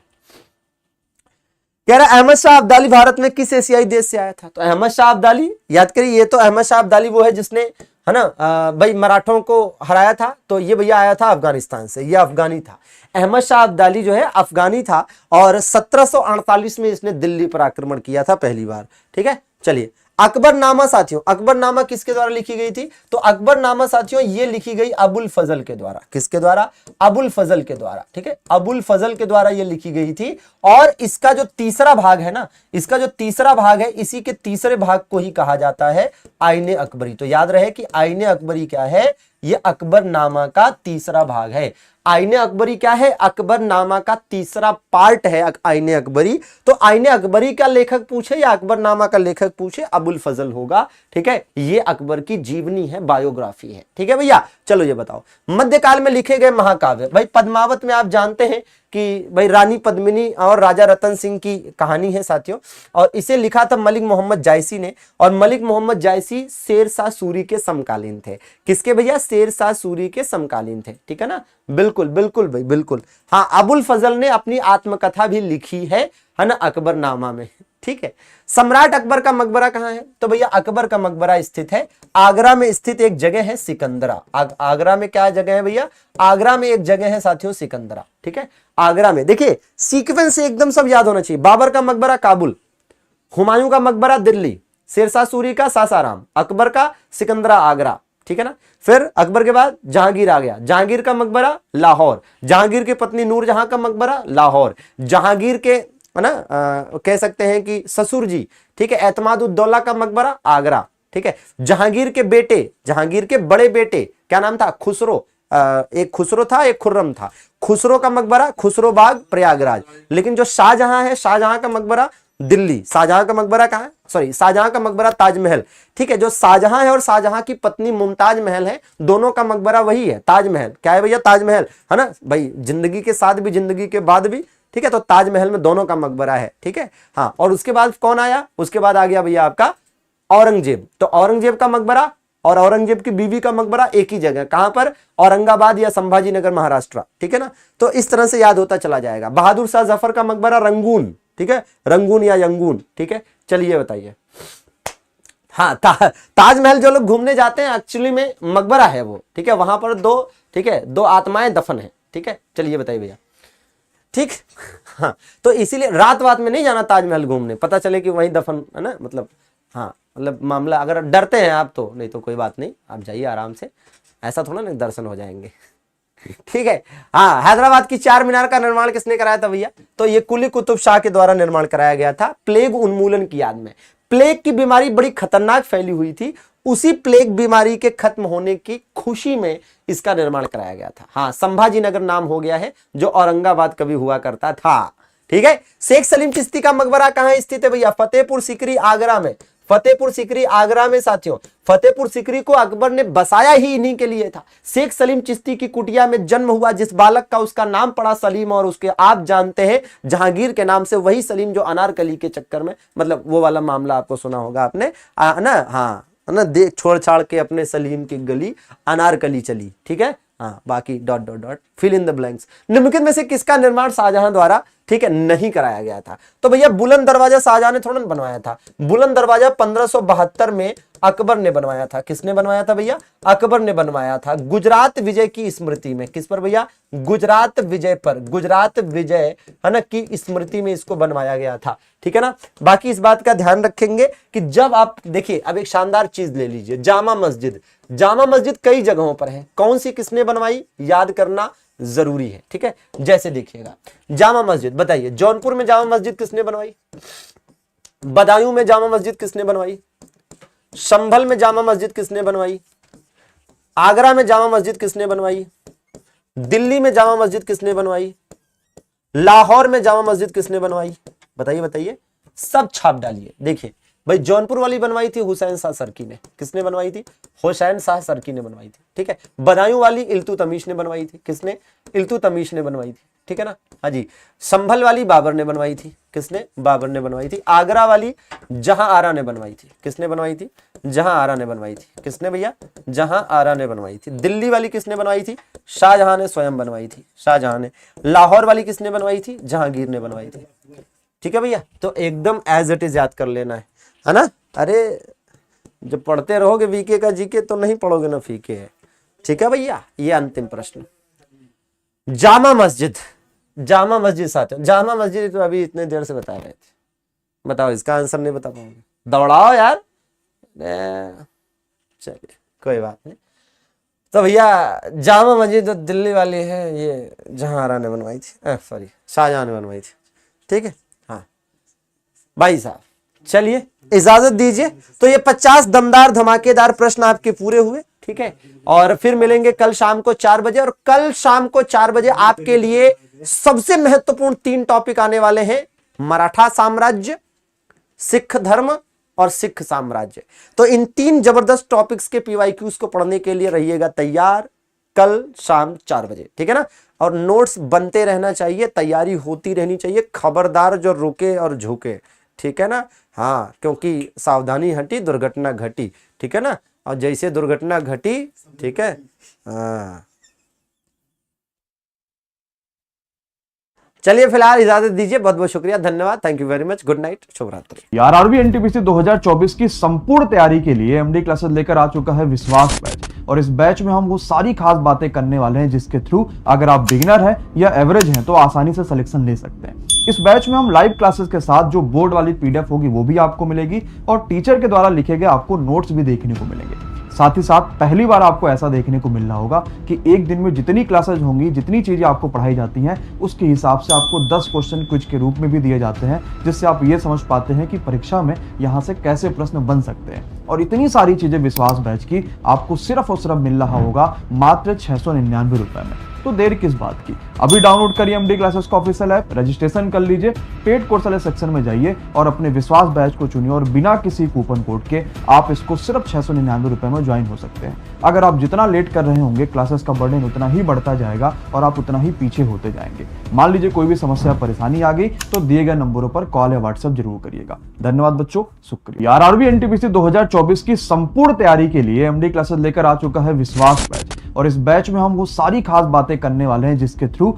कह रहा अहमद शाह अब्दाली भारत में किस एशियाई देश से आया था? तो अहमद शाह अब्दाली, याद करिए, ये तो अहमद शाह अब्दाली वो है जिसने, है ना, भाई मराठों को हराया था। तो ये भैया आया था अफगानिस्तान से, ये अफगानी था। अहमद शाह अब्दाली जो है अफगानी था और 1748 में इसने दिल्ली पर आक्रमण किया था पहली बार, ठीक है। चलिए, अकबरनामा साथियों, अकबरनामा किसके द्वारा लिखी गई थी? तो अकबरनामा साथियों ये लिखी गई अबुल फजल के द्वारा। किसके द्वारा? अबुल फजल के द्वारा, ठीक है, अबुल फजल के द्वारा ये लिखी गई थी। और इसका जो तीसरा भाग है ना, इसका जो तीसरा भाग है, इसी के तीसरे भाग को ही कहा जाता है आईने अकबरी। तो याद रहे कि आईने अकबरी क्या है? ये अकबरनामा का तीसरा भाग है। आईने अकबरी क्या है? अकबरनामा का तीसरा पार्ट है आईने अकबरी। तो आईने अकबरी का लेखक पूछे या अकबरनामा का लेखक पूछे, अबुल फजल होगा, ठीक है। ये अकबर की जीवनी है, बायोग्राफी है, ठीक है भैया। चलो ये बताओ, मध्यकाल में लिखे गए महाकाव्य। भाई पद्मावत में आप जानते हैं कि भाई रानी पद्मिनी और राजा रतन सिंह की कहानी है साथियों, और इसे लिखा था मलिक मोहम्मद जायसी ने। और मलिक मोहम्मद जायसी शेर शाह सूरी के समकालीन थे। किसके भैया? शेर शाह सूरी के समकालीन थे, ठीक है ना। बिल्कुल बिल्कुल भाई बिल्कुल। हाँ, अबुल फजल ने अपनी आत्मकथा भी लिखी है ना, अकबरनामा में, ठीक है। सम्राट अकबर का मकबरा कहां है? तो भैया अकबर का मकबरा स्थित है आगरा में, स्थित एक जगह है सिकंदरा। आगरा में क्या जगह है भैया? आगरा में एक जगह है साथियों सिकंदरा, ठीक है। आगरा में, देखिए सीक्वेंस से एकदम सब याद होना चाहिए। बाबर का मकबरा काबुल, हुमायूं का मकबरा दिल्ली, शेरशाह सूरी का सासाराम, अकबर का सिकंदरा आगरा, ठीक है ना। फिर अकबर के बाद जहांगीर आ गया, जहांगीर का मकबरा लाहौर, जहांगीर की पत्नी नूरजहां का मकबरा लाहौर, जहांगीर के, है ना, कह सकते हैं कि ससुर जी, ठीक है, एतमाद उद्दौला का मकबरा आगरा, ठीक है। जहांगीर के बेटे, जहांगीर के बड़े बेटे क्या नाम था? खुसरो। एक खुसरो था, एक खुर्रम था। खुसरो का मकबरा खुसरो बाग प्रयागराज। लेकिन जो शाहजहां है, शाहजहां का मकबरा दिल्ली। शाहजहां का मकबरा कहां है? सॉरी, शाहजहां का मकबरा ताजमहल, ठीक है। जो शाहजहां है और शाहजहां की पत्नी मुमताज महल है, दोनों का मकबरा वही है, ताजमहल। क्या है भैया? ताजमहल, है ना भाई, जिंदगी के साथ भी जिंदगी के बाद भी, ठीक है। तो ताजमहल में दोनों का मकबरा है, ठीक है। हाँ, और उसके बाद कौन आया? उसके बाद आ गया भैया आपका औरंगजेब। तो औरंगजेब का मकबरा और औरंगजेब की बीवी का मकबरा एक ही जगह, कहां पर? औरंगाबाद या संभाजी नगर महाराष्ट्र, ठीक है ना। तो इस तरह से याद होता चला जाएगा। बहादुर शाह जफर का मकबरा रंगून, ठीक है, रंगून या यंगून, ठीक है। चलिए बताइए, हाँ, ताजमहल जो लोग घूमने जाते हैं एक्चुअली में मकबरा है वो, ठीक है। वहां पर दो, ठीक है, दो आत्माएं दफन है, ठीक है, चलिए बताइए भैया। ठीक, हाँ, तो इसीलिए रात में नहीं जाना ताजमहल घूमने, पता चले कि वहीं दफन है ना, मतलब हाँ, मतलब मामला, अगर डरते हैं आप तो, नहीं तो कोई बात नहीं, आप जाइए आराम से, ऐसा थोड़ा ना दर्शन हो जाएंगे। ठीक है, हाँ, हैदराबाद की चार मीनार का निर्माण किसने कराया था भैया? तो ये कुली कुतुब शाह के द्वारा निर्माण कराया गया था, प्लेग उन्मूलन की याद में। प्लेग की बीमारी बड़ी खतरनाक फैली हुई थी, उसी प्लेग बीमारी के खत्म होने की खुशी में इसका निर्माण कराया गया था। हाँ, संभाजी नगर नाम हो गया है, जो औरंगाबाद कभी हुआ करता था। ठीक है, शेख सलीम चिश्ती का मकबरा कहां स्थित है भैया? फतेहपुर सीकरी आगरा में। फतेहपुर सीकरी आगरा में साथियों, फतेहपुर सीकरी को अकबर ने बसाया ही इन्हीं के लिए था। शेख सलीम चिश्ती की कुटिया में जन्म हुआ जिस बालक का, उसका नाम पड़ा सलीम, और उसके आप जानते हैं जहांगीर के नाम से, वही सलीम जो अनारकली के चक्कर में, मतलब वो वाला मामला आपको सुना होगा आपने ना, हाँ ना, देख छोड़ छाड़ के अपने सलीम की गली अनारकली चली। ठीक है, हाँ, बाकी dot dot dot fill in the blanks. निम्नलिखित में से किसका निर्माण शाहजहां द्वारा, ठीक है, नहीं कराया गया था? तो भैया बुलंद दरवाजा शाहजहां ने थोड़ा बनवाया था। बुलंद दरवाजा 1572 में अकबर ने बनवाया था। किसने बनवाया था भैया? अकबर ने बनवाया था, गुजरात विजय की स्मृति में। किस पर भैया? गुजरात विजय पर, गुजरात विजय है ना की स्मृति में इसको बनवाया गया था। ठीक है ना, बाकी इस बात का ध्यान रखेंगे कि जब आप देखिए, अब एक शानदार चीज ले लीजिए, जामा मस्जिद। जामा मस्जिद कई जगहों पर है, कौन सी किसने बनवाई याद करना जरूरी है। ठीक है, जैसे देखिएगा, जामा मस्जिद बताइए, जौनपुर में जामा मस्जिद किसने बनवाई? बदायूं में जामा मस्जिद किसने बनवाई? संभल में जामा मस्जिद किसने बनवाई? आगरा में जामा मस्जिद किसने बनवाई? दिल्ली में जामा मस्जिद किसने बनवाई? लाहौर में जामा मस्जिद किसने बनवाई? बताइए बताइए, सब छाप डालिए। देखिए भाई, जौनपुर वाली बनवाई थी हुसैन शाह सरकी ने। किसने बनवाई थी? हुसैन शाह सरकी ने बनवाई थी। ठीक है, बदायूं वाली इल्तुतमिश ने बनवाई थी। किसने? इल्तुतमिश ने बनवाई थी। ठीक है ना, हाँ जी। संभल वाली बाबर ने बनवाई थी। किसने? बाबर ने बनवाई थी। आगरा वाली जहां आरा ने बनवाई थी। किसने बनवाई थी? जहां आरा ने बनवाई थी। किसने भैया? जहां आरा ने बनवाई थी। दिल्ली वाली किसने बनवाई थी? शाहजहां ने स्वयं बनवाई थी, शाहजहां ने। लाहौर वाली किसने बनवाई थी? जहांगीर ने बनवाई थी। ठीक है भैया, तो एकदम एज इट इज याद कर लेना है ना। अरे जब पढ़ते रहोगे वीके का जीके तो नहीं पढ़ोगे ना फीके है। ठीक है भैया, ये अंतिम प्रश्न। जामा मस्जिद, जामा मस्जिद साथियों, जामा मस्जिद तो अभी इतने देर से बता रहे थे, बताओ इसका आंसर नहीं बता पाओगे? दौड़ाओ यार, चलिए कोई बात नहीं। तो भैया जामा मस्जिद तो दिल्ली वाली है, ये जहां आरा ने बनवाई थी, सॉरी शाहजहां ने बनवाई थी। ठीक है, हाँ भाई साहब, चलिए इजाजत दीजिए। तो ये 50 दमदार धमाकेदार प्रश्न आपके पूरे हुए। ठीक है, और फिर मिलेंगे कल शाम को 4 बजे, और कल शाम को 4 बजे आपके लिए सबसे महत्वपूर्ण 3 टॉपिक आने वाले हैं, मराठा साम्राज्य, सिख धर्म और सिख साम्राज्य। तो इन 3 जबरदस्त टॉपिक्स के पीवाईक्यूज को पढ़ने के लिए रहिएगा तैयार कल शाम 4 बजे। ठीक है ना, और नोट्स बनते रहना चाहिए, तैयारी होती रहनी चाहिए, खबरदार जो रुके और झुके। ठीक है ना, हाँ, क्योंकि सावधानी हटी दुर्घटना घटी। ठीक है ना, और जैसे दुर्घटना घटी, ठीक है, हाँ। चलिए फिलहाल इजाजत दीजिए, बहुत बहुत शुक्रिया, धन्यवाद, thank you very much, good night, शुभ रात्रि। आरआरबी एनटीपीसी 2024 की संपूर्ण तैयारी के लिए एमडी क्लासेस लेकर आ चुका है विश्वास बैच, और इस बैच में हम वो सारी खास बातें करने वाले हैं जिसके थ्रू अगर आप बिगिनर हैं या एवरेज हैं तो आसानी से सिलेक्शन ले सकते हैं। इस बैच में हम लाइव क्लासेस के साथ जो बोर्ड वाली पीडीएफ होगी वो भी आपको मिलेगी, और टीचर के द्वारा लिखे गए आपको नोट्स भी देखने को मिलेंगे। साथ ही साथ पहली बार आपको ऐसा देखने को मिल रहा होगा कि एक दिन में जितनी क्लासेज होंगी, जितनी चीजें आपको पढ़ाई जाती हैं, उसके हिसाब से आपको 10 क्वेश्चन क्विज के रूप में भी दिए जाते हैं, जिससे आप ये समझ पाते हैं कि परीक्षा में यहाँ से कैसे प्रश्न बन सकते हैं। और इतनी सारी चीजें विश्वास बैच की आपको सिर्फ और सिर्फ मिल रहा होगा मात्र 699 रुपए में। तो देर किस बात की, अभी डाउनलोड करिए एमडी क्लासेस का ऑफिशियल ऐप, रजिस्ट्रेशन कर लीजिए, पेड कोर्स वाले सेक्शन में जाइए और अपने विश्वास बैच को चुनिए, और बिना किसी कूपन कोड के आप इसको सिर्फ 699 रुपए में ज्वाइन हो सकते हैं। अगर आप जितना लेट कर रहे होंगे, क्लासेस का बर्डन उतना ही बढ़ता जाएगा और आप उतना ही पीछे होते जाएंगे। मान लीजिए कोई भी समस्या परेशानी आ गई तो दिए गए नंबरों पर कॉल या व्हाट्सएप जरूर करिएगा। धन्यवाद बच्चों, शुक्रिया। आरआरबी एनटीपीसी 2024 की संपूर्ण तैयारी के लिए एमडी क्लासेस लेकर आ चुका है विश्वास बैच, और इस बैच में हम वो सारी खास बातें करने वाले हैं जिसके थ्रू